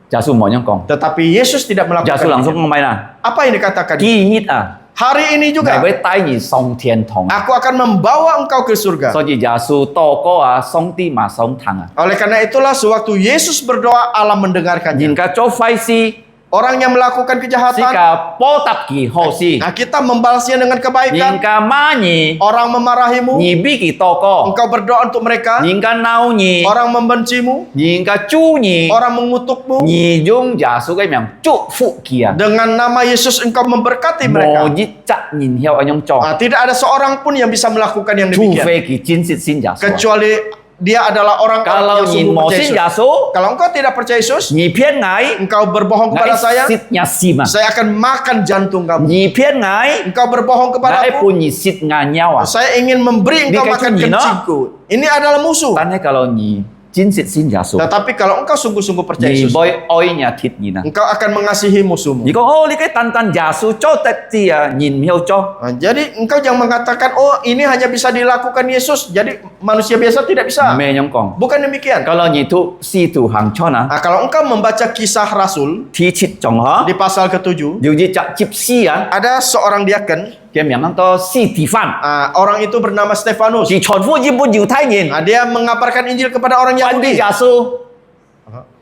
S5: Yesus mau yang kong.
S4: Tetapi Yesus tidak melakukan
S5: Yesus langsung
S4: itu.
S5: ngomong lah.
S4: Apa yang dikatakan?
S5: Kinyit ah.
S4: Hari ini
S5: Ngài
S4: juga
S5: với tay ni song thiên thong.
S4: aku akan membawa engkau ke surga.
S5: So ji Yesus to ko ah song ti ma song thang ah.
S4: Oleh karena itulah sewaktu Yesus berdoa, Allah mendengarkannya.
S5: Nhìn ka cho phai si
S4: Orang yang melakukan
S5: si
S4: kejahatan,
S5: ka po tap ki ho si.
S4: nah kita membalasnya dengan
S5: Nhìn
S4: kebaikan.
S5: ka ma ni
S4: Orang memarahimu,
S5: ni bi ki to ko.
S4: engkau berdoa untuk mereka.
S5: Nhìn ka nau ni
S4: Orang membencimu,
S5: nhìn ka chu ni
S4: orang mengutukmu.
S5: ni dùng Yesus cái miệng chúc phụ kia.
S4: Dengan nama Yesus engkau memberkati
S5: Mo
S4: mereka.
S5: ji chặt nhìn theo anh ông cho.
S4: Nah, tidak ada seorang pun yang bisa melakukan yang
S5: Chu
S4: demikian.
S5: phê ki chính sit xin Yesus.
S4: Kecuali dia adalah orang
S5: Kalau
S4: yang
S5: nhìn
S4: sungguh
S5: một
S4: percaya
S5: xin
S4: Yesus.
S5: giả số,
S4: Kalau engkau tidak percaya Yesus,
S5: nhị phiên ngài,
S4: engkau berbohong kepada saya,
S5: ngài xịt nhà xìm à.
S4: saya akan makan jantung kamu.
S5: Nhị phiên ngài,
S4: Engkau berbohong
S5: ngài
S4: kepadaku,
S5: pun nhị xịt ngà nhau à.
S4: saya ingin memberi engkau
S5: Ini
S4: makan
S5: kayak no?
S4: kencingku. Ini adalah musuh.
S5: Tan hay kalau nhị chính xịt xin giả số,
S4: Tetapi kalau engkau sungguh-sungguh percaya
S5: nhị
S4: Yesus,
S5: boy oi nhà thịt nhị nè.
S4: engkau akan mengasihi musuhmu.
S5: Nhị có ô đi cái tan giả số cho tết gì à, nhìn hiểu cho.
S4: Nah, jadi engkau jangan mengatakan, oh ini hanya bisa dilakukan Yesus, jadi manusia biasa tidak bisa.
S5: Mê nhóm còn.
S4: Bukan demikian.
S5: Kalau nhị thu si tu hàng cho nè,
S4: Nah, kalau engkau membaca kisah Rasul
S5: thi chít chồng hả?
S4: di pasal ke-7,
S5: Điều gì chặt chip si à?
S4: ada seorang diaken,
S5: Cái miệng ăn to si thì phan.
S4: orang itu bernama Stefanus.
S5: Chỉ chọn phu diêm buôn diệu thái nhìn.
S4: Nah, dia mengabarkan Injil kepada orang
S5: Quan gì
S4: Yahudi
S5: giả số?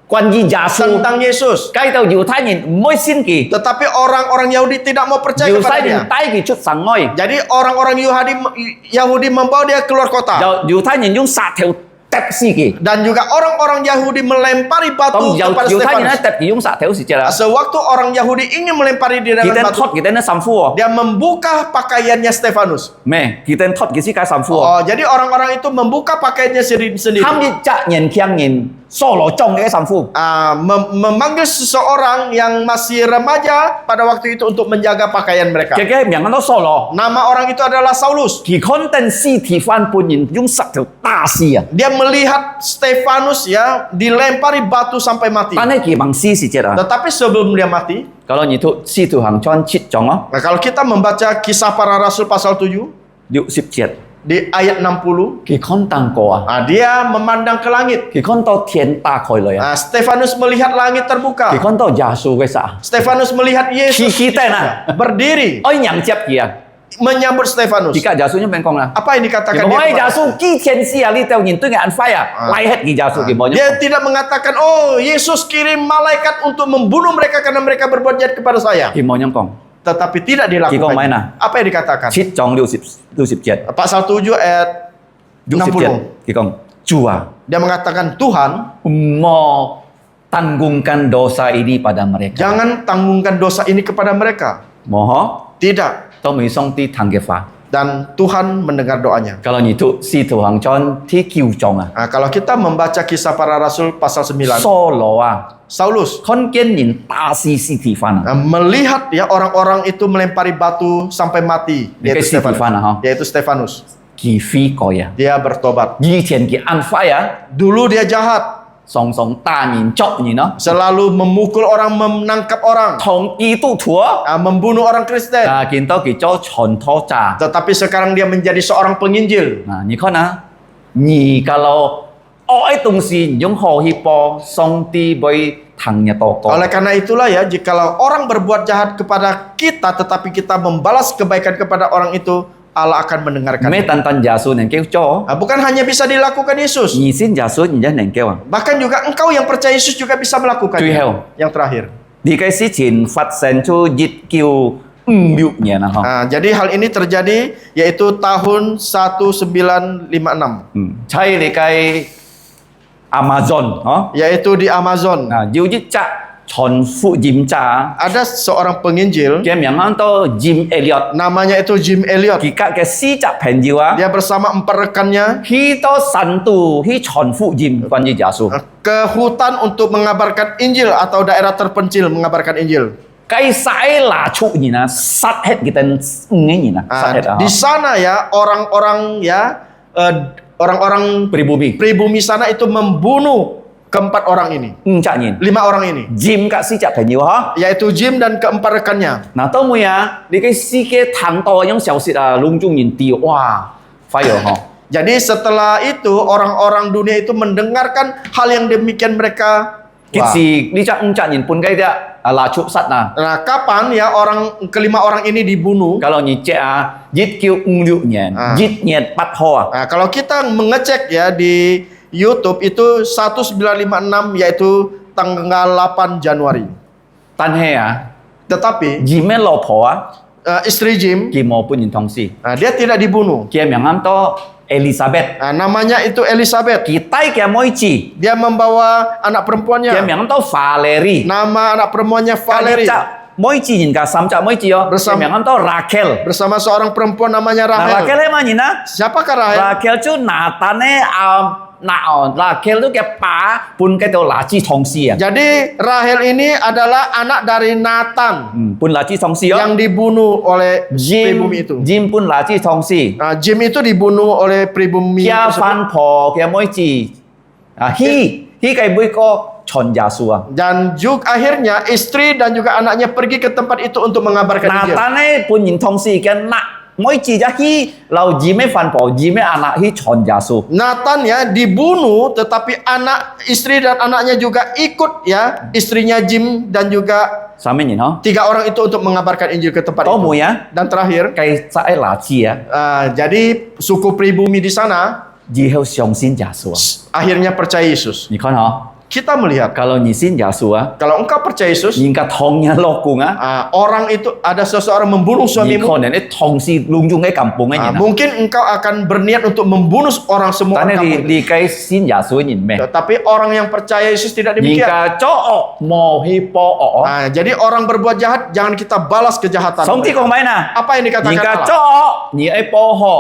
S5: Quan gì giả số?
S4: tentang Yesus.
S5: Cái tàu diệu thái nhìn mới xin kỳ.
S4: Tetapi orang-orang Yahudi tidak mau percaya
S5: Diệu
S4: kepada
S5: thái nhìn
S4: dia.
S5: tay kỳ chút sáng ngôi.
S4: Jadi orang-orang Yahudi membawa dia keluar kota.
S5: Diệu thái nhìn dùng sạt theo tép si kỳ.
S4: Dan juga orang-orang Yahudi melempari batu
S5: Tông
S4: kepada
S5: diệu thái nhìn nó
S4: Stefanus.
S5: tép kỳ dùng sạt theo si chả.
S4: Sewaktu orang Yahudi ingin melempari dia dengan
S5: Kita
S4: batu,
S5: thot kita nó sam phu.
S4: dia membuka pakaiannya Stefanus.
S5: Mẹ, kita thot cái si cái sam phu.
S4: Oh, jadi orang-orang itu membuka pakaiannya sendiri.
S5: Ham đi chạ nhìn khiang nhìn solo trong cái sam phu.
S4: Memanggil seseorang yang masih remaja pada waktu itu untuk menjaga pakaian mereka.
S5: Cái miệng nó solo.
S4: Nama orang itu adalah Saulus.
S5: Thì con tên si thì phan pun nhìn dùng sạt theo ta si à.
S4: Dia melihat Stefanus ya dilempari batu sampai mati.
S5: Tan hay kỳ bằng si si chả.
S4: Tetapi sebelum dia mati,
S5: Kalau như thu si tu hàng chọn chít chong á,
S4: nah kalau kita membaca kisah para rasul pasal 7
S5: điệu xịp triệt.
S4: di ayat 60,
S5: Khi con tăng cổ à,
S4: dia memandang ke langit.
S5: khi con to thiên ta khỏi lời à,
S4: Stefanus melihat langit
S5: khi
S4: terbuka.
S5: con to giả su cái xã.
S4: Stefanus melihat Yesus
S5: Khi tên à,
S4: berdiri
S5: ôi nhằng chép kìa.
S4: menyambut Stefanus.
S5: Khi cả giả su như bên con là.
S4: Apa yang
S5: Thì
S4: dikatakan
S5: mà ôi
S4: dia?
S5: giả su kỳ thiên si à, li teo nhìn tôi nghe ăn phai à, lai hết kỳ giả su kỳ bò nhá.
S4: Dia tidak mengatakan, oh Yesus kirim malaikat untuk membunuh mereka karena mereka berbuat jahat kepada saya.
S5: Kỳ mò nhâm con.
S4: Tetapi tidak
S5: Khi con
S4: dilakukan.
S5: main à?
S4: Apa yang dikatakan?
S5: Chít chong điệu xịp triệt.
S4: Pasal 7 ayat
S5: Điệu xịp triệt.
S4: 60.
S5: Khi con Chúa
S4: Dia mengatakan, Tuhan,
S5: mau tanggungkan dosa ini pada mereka.
S4: jangan tanggungkan dosa ini kepada mereka.
S5: Mau
S4: Tidak.
S5: tao mới xong ti thằng kia phá.
S4: Dan Tuhan mendengar doanya.
S5: Kalau như thu si tu hàng chọn thi kiu chong à.
S4: Nah, kalau kita membaca kisah para rasul pasal 9,
S5: Solo à.
S4: Saulus
S5: Con kiên nhìn ta si thì phản à.
S4: melihat ya orang-orang itu melempari batu sampai mati,
S5: Ini kayak si Stefan, ha?
S4: yaitu Stefanus.
S5: Kỳ phi coi à.
S4: Dia bertobat.
S5: Di thiền kỳ ăn phai à.
S4: Dulu dia jahat,
S5: Song song ta nhìn chọc nhìn nó.
S4: selalu memukul orang, menangkap orang,
S5: Thong kỳ tu thua.
S4: membunuh orang Kristen.
S5: À kiến tao kỳ cho tròn thó trà.
S4: Tetapi sekarang dia menjadi seorang penginjil.
S5: Nah, như con à. Nhì kalau oi tung si yung hồ hi po song ti boy thằng nhà to có.
S4: Oleh karena itulah ya, jikalau orang berbuat jahat kepada kita, tetapi kita membalas kebaikan kepada orang itu, Allah akan mendengarkan.
S5: Mấy tan tan giả su nền kêu cho.
S4: Bukan hanya bisa dilakukan Yesus,
S5: Nhì xin giả su nhìn ra nền kêu à.
S4: bahkan juga engkau yang percaya Yesus juga bisa melakukannya.
S5: Truy heo.
S4: Yang terakhir.
S5: Đi cái xí chín phát sinh cho dịch kiều biểu nhẹ nào không?
S4: Jadi hal ini terjadi yaitu tahun 1956,
S5: Chay đi cái Amazon, hả?
S4: yaitu di Amazon.
S5: Nah, diu dịch chạ chọn phụ Jim cha.
S4: Ada seorang penginjil,
S5: Cái miệng ăn to Jim Elliot.
S4: namanya itu Jim Elliot.
S5: Kika cái xí chạ phèn diu á.
S4: Dia bersama 4 rekannya
S5: Khi to sẵn tu, khi chọn phụ Jim quan gì giả su.
S4: ke hutan untuk mengabarkan Injil atau daerah terpencil mengabarkan Injil.
S5: Cái sải là trụ nhìn á, sát hết cái tên nghe nhìn á, sát hết á.
S4: Di sana ya orang-orang ya orang-orang pribumi sana itu membunuh keempat orang ini,
S5: Chạ nhìn.
S4: 5 orang ini,
S5: Jim cả xí chạ phèn diu hả?
S4: yaitu Jim dan keempat rekannya.
S5: Nah, tao mui à, đi cái xí cái thằng to yang xiao xịt à, lung chung nhìn tiêu, wow, fire hả?
S4: Jadi setelah itu orang-orang dunia itu mendengarkan hal yang demikian mereka.
S5: Cái
S4: Wah.
S5: gì đi chạ nhìn pun cái dia là chụp sắt nè.
S4: Nah, kapan ya kelima orang ini dibunuh?
S5: Kalau nhìn trẻ à, giết kêu liu nhện, giết nhện bắt ho.
S4: Nah, kalau kita mengecek ya di YouTube itu 1956 yaitu tanggal 8 Januari.
S5: Tan he à,
S4: Tetapi
S5: Jim lo pho à,
S4: istri Jim,
S5: kỳ mò pun nhìn thong si.
S4: dia tidak dibunuh.
S5: Kia miang am to Elizabeth.
S4: Namanya itu Elizabeth.
S5: Kita kia moi chi.
S4: Dia membawa anak
S5: Kia
S4: perempuannya.
S5: miang to Valerie.
S4: Nama anak perempuannya Valerie.
S5: Moi chi nhìn cả sam cha moi chi yo.
S4: Bersama-
S5: Kia miang am to Rachel.
S4: Bersama seorang perempuan namanya
S5: Nah,
S4: Rahel.
S5: Rachel emang nhìn á.
S4: Siapakah Rahel?
S5: Rachel chu Natane nào Rachel tu cái bà pun cái tàu lá chi thong si à.
S4: Jadi Rahel ini adalah anak dari Nathan
S5: Pun lá chi thong si
S4: yang dibunuh oleh pribumi itu.
S5: Jim pun lá chi thong si.
S4: Nah, Jim itu dibunuh oleh pribumi
S5: Kia
S4: tersebut.
S5: fan po kia moi chi. Hi cái bui ko chon Yasua.
S4: Dan juga akhirnya istri dan juga anaknya pergi ke tempat itu untuk mengabarkan Injil.
S5: Nathan pun nhìn thong si kia nak moi chi ja hi lau Jim fan po Jim anak hi chon Yasu.
S4: Nathan ya dibunuh, tetapi istri dan anaknya juga ikut ya, istrinya Jim dan juga
S5: Sao mới nhìn hả?
S4: 3 orang itu untuk mengabarkan Injil ke tempat
S5: Có
S4: itu.
S5: mùi á.
S4: Dan terakhir,
S5: Cái xã lá chi á.
S4: jadi suku pribumi di sana
S5: Di heo xiong xin Yasua.
S4: akhirnya percaya Yesus.
S5: Nhìn con hả?
S4: Kita melihat
S5: Kalau nhìn xin Yasua,
S4: kalau engkau percaya Yesus,
S5: nhìn cả thong nhà lo cùng á.
S4: orang itu ada seseorang membunuh
S5: Nhìn
S4: suamimu,
S5: con này thong si lung dung cái kampung ấy nhìn á.
S4: mungkin engkau akan berniat untuk membunuh orang semua
S5: Tại
S4: orang
S5: này
S4: kampung
S5: đi
S4: itu.
S5: cái xin Yasua nhìn mẹ.
S4: Tetapi orang yang percaya Yesus tidak
S5: Nhìn
S4: demikian.
S5: cả chó ọ mò hi po ọ.
S4: Jadi orang berbuat jahat jangan kita balas kejahatan.
S5: Sống thì
S4: mereka.
S5: con mấy nè.
S4: Apa yang
S5: Nhìn
S4: dikatakan
S5: cả
S4: Allah?
S5: chó ọ nhìn ấy po ho.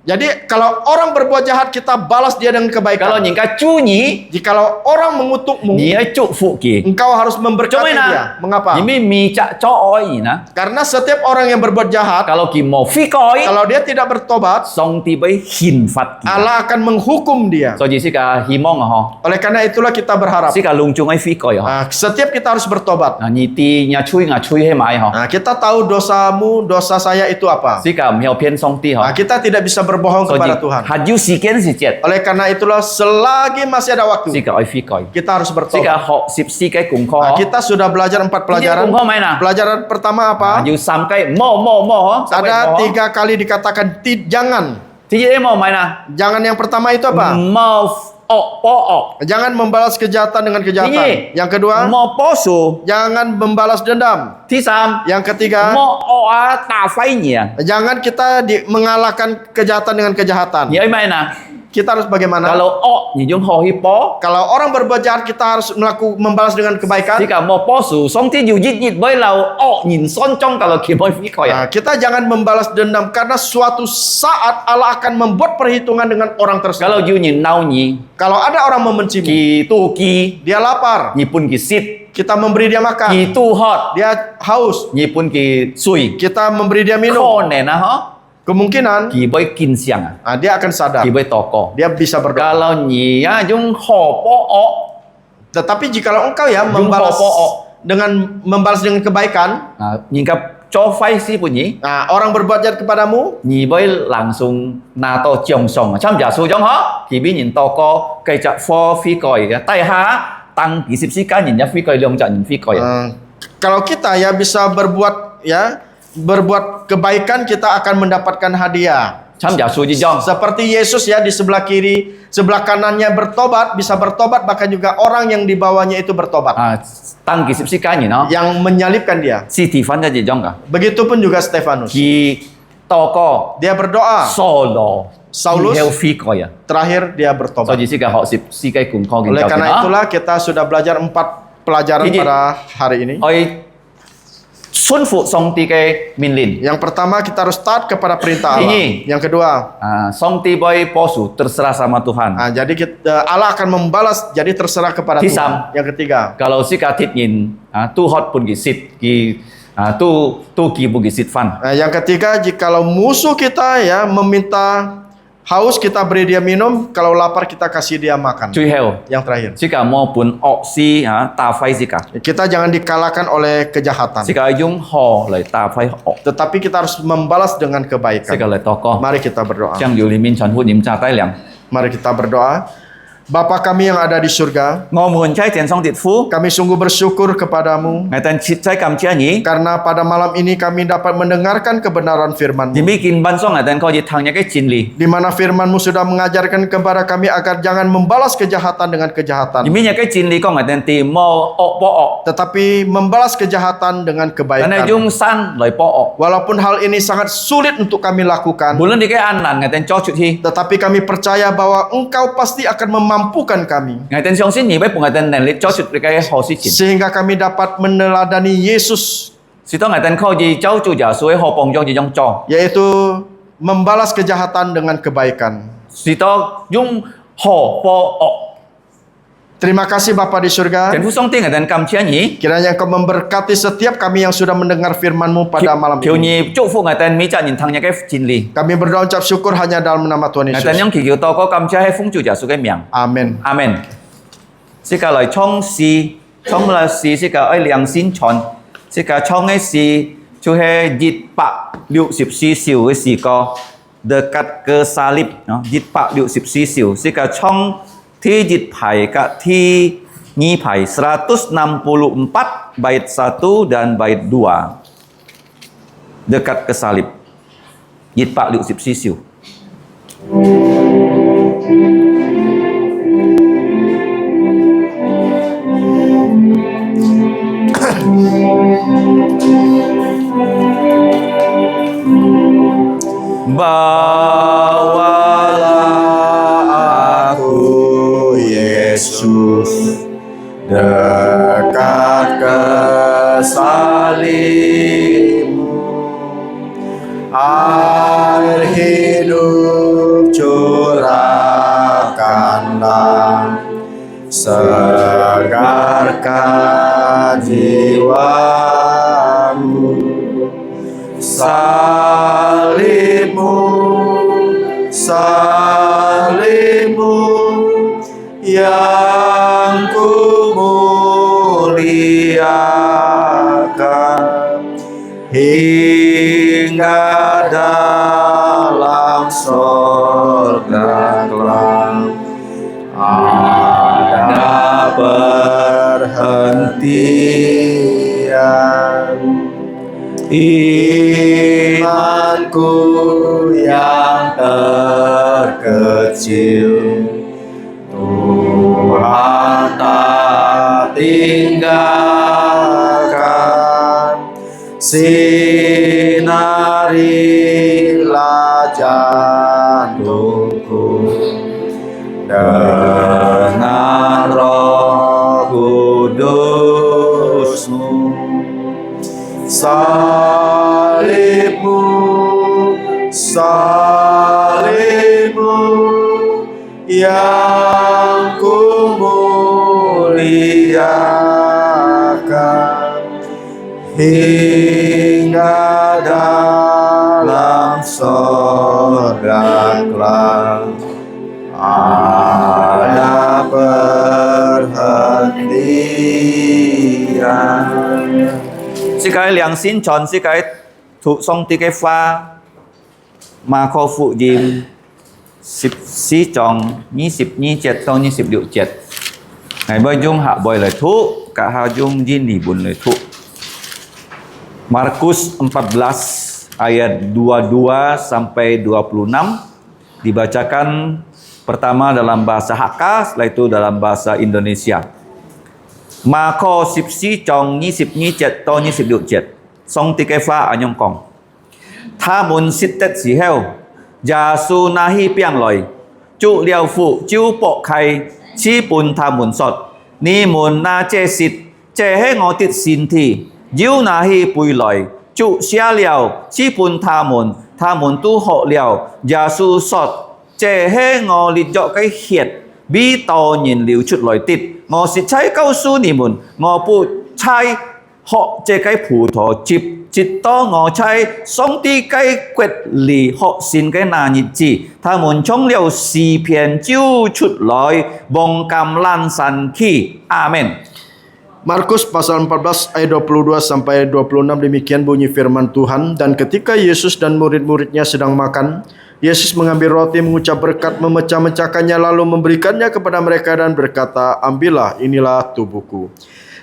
S4: Jadi kalau orang berbuat jahat kita balas dia dengan
S5: Kalau
S4: kebaikan.
S5: nhìn cả chú nhí,
S4: Jikalau orang mengutukmu,
S5: nhìn ấy chúc phụ kì.
S4: engkau harus
S5: Cho
S4: memberkati
S5: mấy nè.
S4: dia. Mengapa?
S5: Nhìn mi chạ chó ọ gì nè.
S4: Karena setiap orang yang berbuat jahat,
S5: Kalau kì mò phi coi,
S4: kalau dia tidak bertobat,
S5: xong thì bấy hình phạt kì.
S4: Allah akan menghukum dia.
S5: So gì xí cả hi mong à ho.
S4: Oleh karena itulah kita berharap,
S5: Xí cả lung chung ấy phi coi ho.
S4: setiap kita harus bertobat.
S5: Nhị ti nhà chui ngà chui hay mãi ho.
S4: Kita tahu dosa saya itu apa.
S5: Xí cả mèo phiên xong ti ho.
S4: Kita tidak bisa berbohong
S5: So gì
S4: kepada Tuhan.
S5: hạt yu si kiến si chết.
S4: Oleh karena itulah selagi masih ada
S5: Xí
S4: waktu,
S5: cả oi phi coi.
S4: kita harus
S5: Xí
S4: bertobat.
S5: cả họ xịp si cái cùng kho.
S4: Kita sudah belajar 4 pelajaran.
S5: cùng kho mấy nè.
S4: Pelajaran pertama apa?
S5: Yu sam cái mo ho.
S4: Ada 3 kali dikatakan jangan.
S5: Thì gì mo mấy nè.
S4: Jangan yang pertama itu apa?
S5: Mo ọ po ọ.
S4: Jangan membalas kejahatan dengan kejahatan.
S5: Ini.
S4: Yang kedua,
S5: Mo po su.
S4: jangan membalas dendam.
S5: Thứ sam.
S4: Yang ketiga,
S5: Mo ọ ta phai nhỉ.
S4: jangan kita mengalahkan kejahatan dengan kejahatan.
S5: Nhớ mấy nè.
S4: Kita harus bagaimana?
S5: Kalau ọ nhìn dung ho hi po.
S4: Kalau orang berbuat jahat, kita harus membalas dengan kebaikan.
S5: Chỉ cả một bó sủ xong thì dù dít với lầu ọ nhìn son trong cả là kiếm oi phi coi à.
S4: Kita jangan membalas dendam karena suatu saat Allah akan membuat perhitungan dengan orang tersebut.
S5: Kalau dù nhìn nau nhỉ
S4: Kalau ada orang membencimu,
S5: kỳ tu kỳ
S4: dia lapar,
S5: nhị pun kỳ sit
S4: kita memberi dia makan.
S5: kỳ tu hot
S4: Dia haus,
S5: nhị pun kỳ sui
S4: kita memberi dia minum.
S5: kho nè na ho
S4: Kemungkinan
S5: kỳ bơi kin siang à
S4: dia akan sadar.
S5: kỳ bơi toko.
S4: Dia bisa berdoa.
S5: Kalau nhị ya dung ho po ọ
S4: Tetapi jikalau engkau ya
S5: Yung
S4: membalas
S5: po-po.
S4: dengan kebaikan,
S5: nhìn gặp cho phai si pun nhỉ
S4: orang berbuat jahat kepadamu,
S5: nhị bơi langsung na to chiong song chăm giả su giống ho kỳ bi nhìn toko cây chặt pho phi coi tay ha tăng kỳ sip si cá nhìn ya phi coi long chặt nhìn phi coi
S4: kalau kita ya bisa berbuat kebaikan, kita akan mendapatkan hadiah.
S5: chăm giả su gì giống
S4: Seperti Yesus ya di sebelah kiri, sebelah kanannya bertobat, bisa bertobat, bahkan juga orang yang di bawahnya itu bertobat,
S5: tăng kỳ sip si cá nhìn nó
S4: yang menyalibkan dia.
S5: si thì phán ra gì giống cả
S4: Begitupun juga Stefanus.
S5: kỳ toko
S4: Dia berdoa,
S5: solo
S4: Saulus
S5: theo phi coi à
S4: terakhir dia
S5: so
S4: bertobat.
S5: gì si cả họ sip si cái cùng kho
S4: Oleh
S5: kinh
S4: karena
S5: nó
S4: itulah kita sudah belajar 4 pelajaran
S5: Jadi-
S4: pada hari ini.
S5: oi xuân phụ xong ti cái min lin
S4: Yang pertama kita harus taat kepada perintah Allah.
S5: Ini.
S4: Yang kedua,
S5: xong ti boy posu terserah sama Tuhan
S4: jadi Allah akan membalas, jadi terserah kepada
S5: Tisam.
S4: Tuhan. Yang ketiga,
S5: kalau si cả thịt nhìn tu hot pun kỳ sit kỳ tu kỳ pun kỳ sit fan
S4: yang ketiga, jikalau musuh kita ya meminta haus, kita beri dia minum, kalau lapar kita kasih dia makan.
S5: chui heo
S4: Yang terakhir,
S5: si cả mo pun ọ si ta phai si cả
S4: kita jangan dikalahkan oleh kejahatan,
S5: si cả dung ho lại ta phai ọ
S4: tetapi kita harus membalas dengan
S5: si cả
S4: kebaikan.
S5: lại toko
S4: Mari kita berdoa.
S5: Chang điều min chan hu nim cha tai liang
S4: Mari kita berdoa. Bapa kami yang ada di surga,
S5: ngo mun chai tiền song tiệt phú
S4: kami sungguh bersyukur kepadamu
S5: ngày tan chit chai kam chia nhỉ
S4: karena pada malam ini kami dapat mendengarkan kebenaran firman-Mu,
S5: thì mi kin ban song ngày tan ko ji thang nya cái chin li
S4: di mana firman-Mu sudah mengajarkan kepada kami agar jangan membalas kejahatan dengan
S5: thì
S4: kejahatan,
S5: mi nya cái chin li ko ngày tan ti mo ọ po ọ
S4: tetapi membalas kejahatan dengan
S5: cái
S4: kebaikan.
S5: này dung san lại po ọ
S4: Walaupun hal ini sangat sulit untuk kami lakukan,
S5: bulan di cái an nan ngày tan cho chut hi
S4: tetapi kami percaya bahwa Engkau pasti akan memampukan kami,
S5: ngày tan song sin nhỉ với ngày tan nen li cho chut cái ho si chin
S4: sehingga kami dapat meneladani Yesus,
S5: si to ngày tan ko ji cháu chu giả suối ho pong jong ji jong cho
S4: yaitu membalas kejahatan dengan kebaikan.
S5: si to dung Ho po ok.
S4: Terima kasih Bapa di surga.
S5: Kan Fu Song Ting dan Kam Chia Nhi.
S4: Kiranya Engkau memberkati setiap kami yang sudah mendengar firman-Mu pada malam
S5: Kiu
S4: ini.
S5: Nhi chúc phúc ngài tên mi cha nhìn thang nhà cái chín lý.
S4: Kami berdoa ucap syukur hanya dalam nama Tuhan
S5: Ngài tên
S4: Yesus.
S5: yang kỳ kiều to có Kam Chia hay phung chủ giả số cái miệng.
S4: Amin.
S5: Amen. Sẽ cả lời trong si, trong là si sẽ cả ai liang xin chọn. Sẽ cả trong cái si chú hay dịch bạc liệu xịp si xỉu cái si có dekat ke salib, no? Dịch bạc liệu xịp si xỉu. Sẽ cả trong thi dịch phải cả thi nyi phải 164 bait 1 dan bait 2 dekat ke salib. Dịch bạc liệu xịp si xỉu. Bawalah aku Yesus dekat ke salib-Mu, air hidup curahkanlah, segarkan jiwamu. Salib-Mu, salib-Mu yang ku muliakan hingga dalam sorga kelak ada perhentian. Imanku yang terkecil, Tuhan tak tinggalkan. Sinarilah jantungku dengan Roh Kudus-Mu. Salib-Mu, salib-Mu yang ku muliakan hingga dalam sorga kelak ada perhentian. Sẽ cái liang xin chọn sẽ cái thụ song tí cái pha mà kho phụ dìm sip si chọn nhí sip nhí chết tao nhí sip liệu chết. Ngày bây dung hạ bồi lời thụ cả hạ dung jin đi buồn lời thụ. Markus 14 ayat 22 sampai 26 dibacakan pertama dalam bahasa Hakka, setelah itu dalam bahasa Indonesia. Mà kho sip si chong nhí sip nhí chết to nhí sip liệu chết. Song tí cái pha anh kong. Tha mun sit tết xì heo. Gia su nahi piang loi. Chu liao phụ chiu bộ khai. Chi bùn tha mun sot. Ni mun na chê sit. Chê hê ngô tít xin thi. Diu nahi bùi loi. Chu xia liao. Chi bùn tha mun. Tha mun tu hộ liao. Gia su sot. Chê hê ngô lít dọ cái hiệt. Bi to nhìn liu chút loi tít. Ngô xịt cháy cao su ni mun. Ngô bù cháy họ chế cái phù thọ chịp chít to ngõ cháy song tí cái quét lì họ xin cái nà nhịp chỉ ta muốn chống liều xì phiền chiêu chút lòi bông cam lan san khi. Amen.
S4: Markus pasal 14 ayat 22 sampai 26 demikian bunyi firman Tuhan. Dan ketika Yesus dan murid-muridnya sedang makan, Yesus mengambil roti, mengucap berkat, memecah-mecahkannya lalu memberikannya kepada mereka dan berkata, ambillah, inilah tubuhku.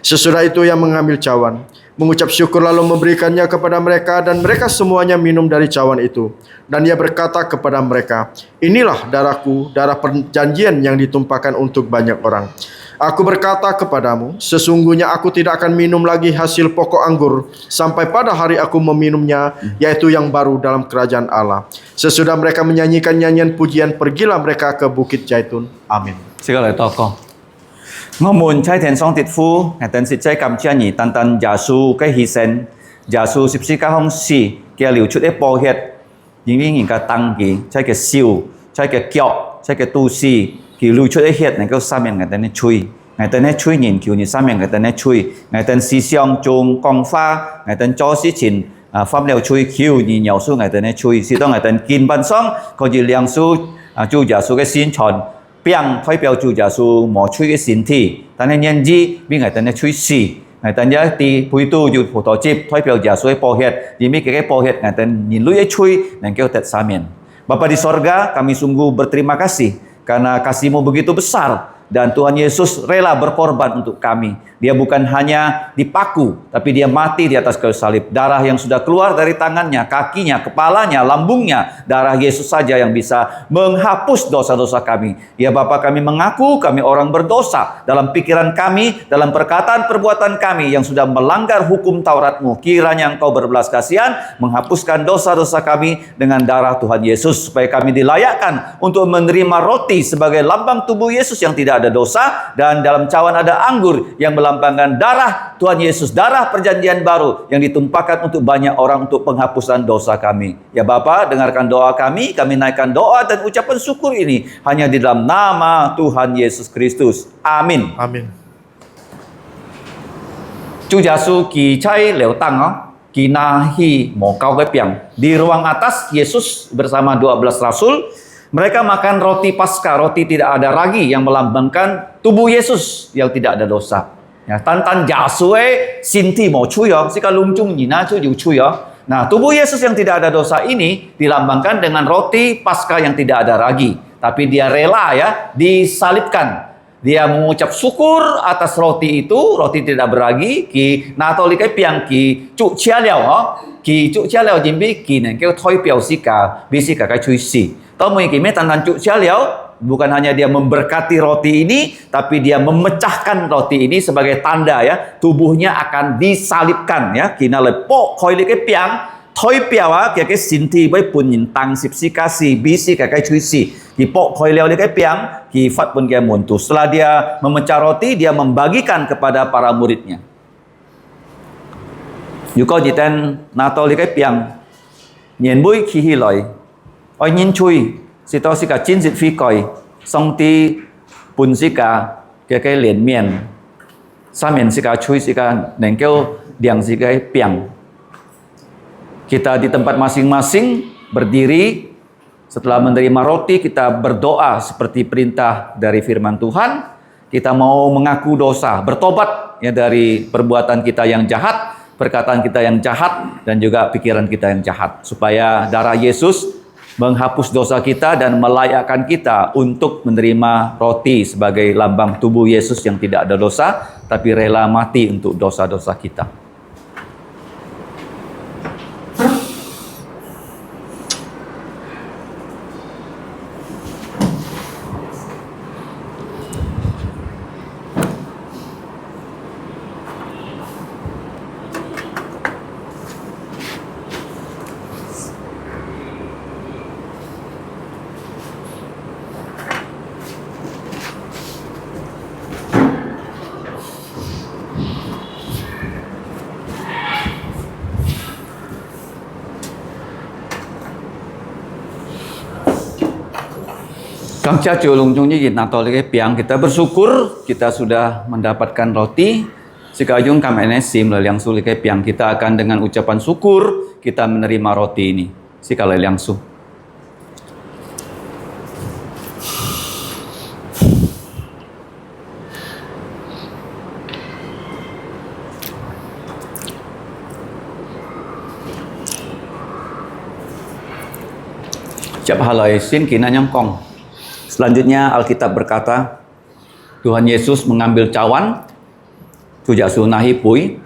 S4: Sesudah itu ia mengambil cawan, mengucap syukur lalu memberikannya kepada mereka dan mereka semuanya minum dari cawan itu. Dan ia berkata kepada mereka, inilah darahku, darah perjanjian yang ditumpahkan untuk banyak orang. Aku berkata kepadamu, sesungguhnya aku tidak akan minum lagi hasil pokok anggur sampai pada hari aku meminumnya, yaitu yang baru dalam kerajaan Allah. Sesudah mereka menyanyikan nyanyian pujian, pergilah mereka ke Bukit Zaitun. Amin.
S5: Segala to con. Ngô môn cháy thèn song tiệt phu, ngày tên xịt cháy cầm chia nhỉ tan tan giả su cái hy sen, giả su xịt xịt cái hông xì, kia liều chút ép bò hết, những cái nhìn cái tăng kì, cháy cái siêu, cháy cái kiệu, cháy cái tu xì, ki lu chui hiet này kêu sam yang ngatan chui ngày tên chui nhìn kiểu như sam yang ngatan chui ngày tên si xiong chung kong pha ngày tên cho si chin pháp leo chui kiểu như nhau su ngày tên chui si to ngày tên kin ban song có gì liang su chu giả su cái xin chọn piang thay biểu chu giả su mò chui cái xin thi ta nên nhân gì vì ngày tên chui si ngày tên nhớ ti pui tu yu phổ tổ chip thay biểu giả su cái po hiet vì mi cái po hiet ngày tên nhìn lui chui nên kêu tet sam yang. Bapa di sorga, kami sungguh berterima kasih karena kasih-Mu begitu besar dan Tuhan Yesus rela berkorban untuk kami. Dia bukan hanya dipaku, tapi dia mati di atas kayu salib. Darah yang sudah keluar dari tangannya, kakinya, kepalanya, lambungnya, darah Yesus saja yang bisa menghapus dosa-dosa kami. Ya Bapa, kami mengaku kami orang berdosa dalam pikiran kami, dalam perkataan perbuatan kami yang sudah melanggar hukum Taurat-Mu. Kiranya Engkau berbelas kasihan menghapuskan dosa-dosa kami dengan darah Tuhan Yesus, supaya kami dilayakkan untuk menerima roti sebagai lambang tubuh Yesus yang tidak ada dosa, dan dalam cawan ada anggur yang melambangkan darah Tuhan Yesus, darah perjanjian baru yang ditumpahkan untuk banyak orang untuk penghapusan dosa kami. Ya Bapa, dengarkan doa kami naikkan doa dan ucapan syukur ini hanya di dalam nama Tuhan Yesus Kristus. Amin.
S4: Amin.
S5: Chu Yesus ki chai leo tang ki nahi mo kau ke piang. Di ruang atas Yesus bersama 12 rasul, mereka makan roti Paskah, roti tidak ada ragi yang melambangkan tubuh Yesus yang tidak ada dosa. Ya, tan jasue sinti mo chui yo, sika lungcung nina chu yu chui yo. Nah, tubuh Yesus yang tidak ada dosa ini dilambangkan dengan roti Paskah yang tidak ada ragi, tapi dia rela ya disalibkan. Dia mengucap syukur atas roti itu, roti tidak beragi, ki natoli kai piang ki cu chia liao ki cu chia liao jimbi ki nen kêu thoi piao sika, bisika kai chui si. Tahu mungkin tan cu chia liao bukan hanya dia memberkati roti ini, tapi dia memecahkan roti ini sebagai tanda ya, tubuhnya akan disalibkan ya. Kina lepo khoi le ke piang, thoi piawa ke sinti bai pun yin tang sip si kasi bisi ke kai chui si. Ki po khoi leo le ke piang, ki fat pun ke muntu. Setelah dia memecah roti, dia membagikan kepada para muridnya. Yuko jiten nato le ke piang, nyen bui ki hi loi, oi nyin chui. Sito sika chin sit phi koi song ti pun sika cái liền miền sa miền sika chui sika neng kêu diang sika piang. Kita di tempat masing-masing berdiri, setelah menerima roti kita berdoa seperti perintah dari firman Tuhan. Kita mau mengaku dosa, bertobat ya dari perbuatan kita yang jahat, perkataan kita yang jahat, dan juga pikiran kita yang jahat, supaya darah Yesus menghapus dosa kita dan melayakkan kita untuk menerima roti sebagai lambang tubuh Yesus yang tidak ada dosa, tapi rela mati untuk dosa-dosa kita. Kangcha culung-culungnya natoli piang, kita bersyukur kita sudah mendapatkan roti. Sikajung kamene sim leliang su likai piang, kita akan dengan ucapan syukur kita menerima roti ini. Sika leliang su. Siap halai sin kina nyongkong. Selanjutnya Alkitab berkata, Tuhan Yesus mengambil cawan, tujasu-nahi pui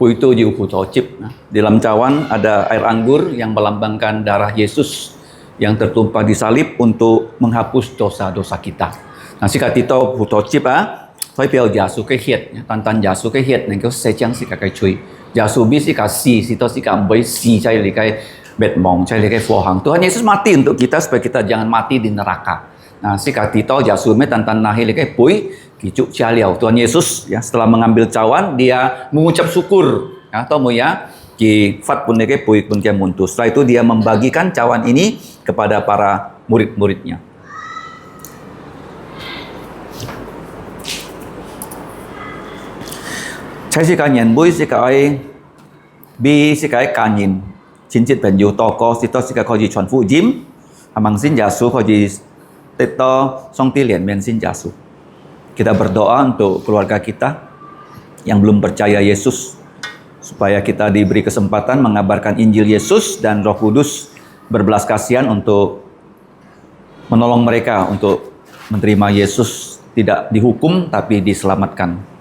S5: itu diuku tocip. Di dalam cawan ada air anggur yang melambangkan darah Yesus yang tertumpah di salib untuk menghapus dosa-dosa kita. Nah, si katito putocip thôi piao jasu cái hiệt, tan jasu cái hiệt này kêu se chang si cái chui. Jasu bi si kasi si to si kambai si cai li kai bet mong cai li kai fohang. Tuhan Yesus mati untuk kita supaya kita jangan mati di neraka. Nah, si katito jasume tantan nahi lekai pui kicuk cialiau. Tuhan Yesus ya setelah mengambil cawan dia mengucap syukur ya tomo ya ki fat pun lekai pui pun kia muntu. Setelah itu dia membagikan cawan ini kepada para murid-muridnya. Saya sih kanyen bui sih kai bi sih kai kanyen cincit penju toko sito sih kai koji chuan fu jim amang sin jasu koji teto song tilian men sin jasu. Kita berdoa untuk keluarga kita yang belum percaya Yesus, supaya kita diberi kesempatan mengabarkan Injil Yesus dan Roh Kudus berbelas kasihan untuk menolong mereka untuk menerima Yesus, tidak dihukum tapi diselamatkan.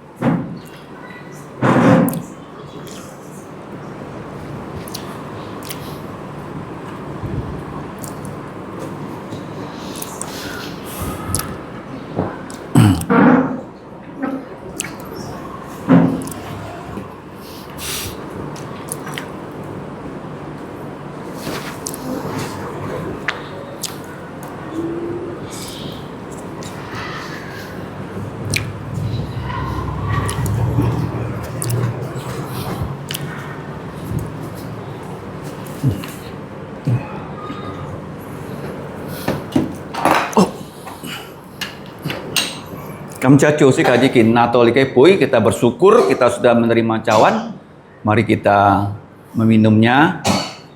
S5: Kami cacu sih kaji kin natolikai pui, kita bersyukur kita sudah menerima cawan. Mari kita meminumnya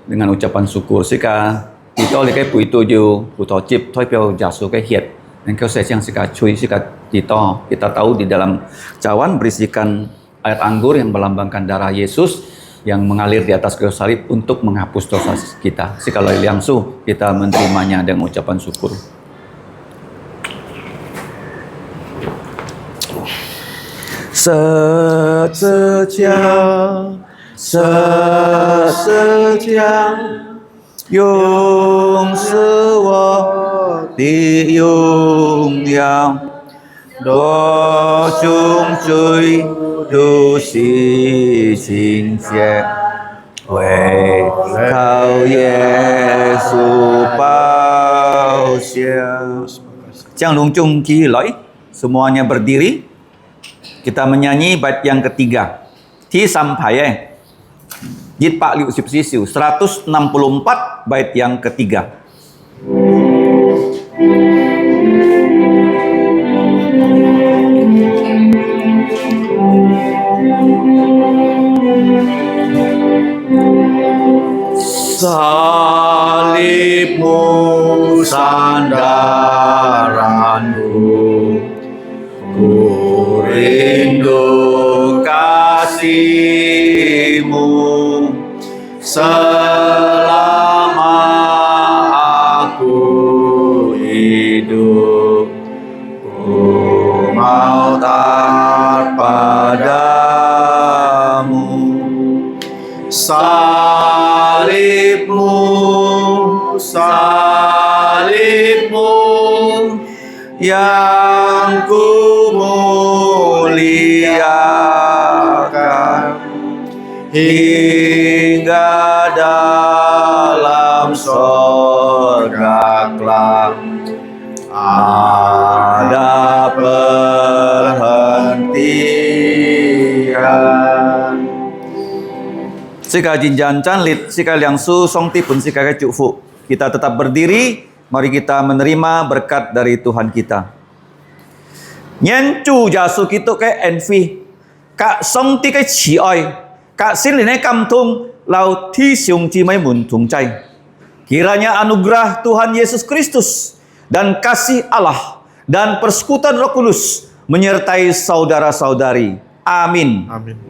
S5: dengan ucapan syukur. Sika itolikai pui tuju utocip toi piao jasu kai hiet. Dan kau yang sika cuy sika tito. Kita tahu di dalam cawan berisikan air anggur yang melambangkan darah Yesus yang mengalir di atas kayu salib untuk menghapus dosa kita. Sika loi liangsu kita menerimanya dengan ucapan syukur. Setia, yung sewa di yung yang do chung chui du xi xing xie wei kao Yesu bao xia. Jangan lungcung ki loi, semuanya berdiri. Kita menyanyi bait yang ketiga. Ti sampai Jit Pak Liu Sip Sisiu 164 bait yang ketiga. Salibmu sandaranku, ku rindu kasih-Mu selama aku hidup. Ku mau taat padamu. Salibmu yang ku muliakan hingga dalam sorga kelak ada perhentian. Sika jinjan canlit, sika liang su song tipun sika kecuk fu. Kita tetap berdiri, mari kita menerima berkat dari Tuhan kita. Nyen chu jasu kitu ke envi, ka song ti ke chi oi, ka sin li ne kam tung, lau thi siung chi mai mun tung cai. Kiranya anugerah Tuhan Yesus Kristus dan kasih Allah dan persekutuan Roh Kudus menyertai saudara-saudari. Amin.
S4: Amin.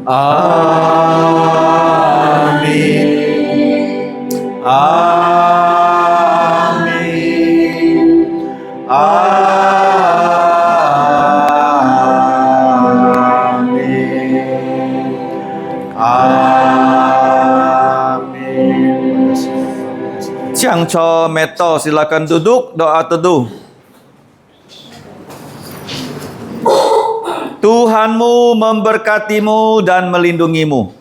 S5: Amin. Amin. Amin. Chang Cho Meto, silakan duduk, doa teduh. Tuhanmu memberkatimu dan melindungimu.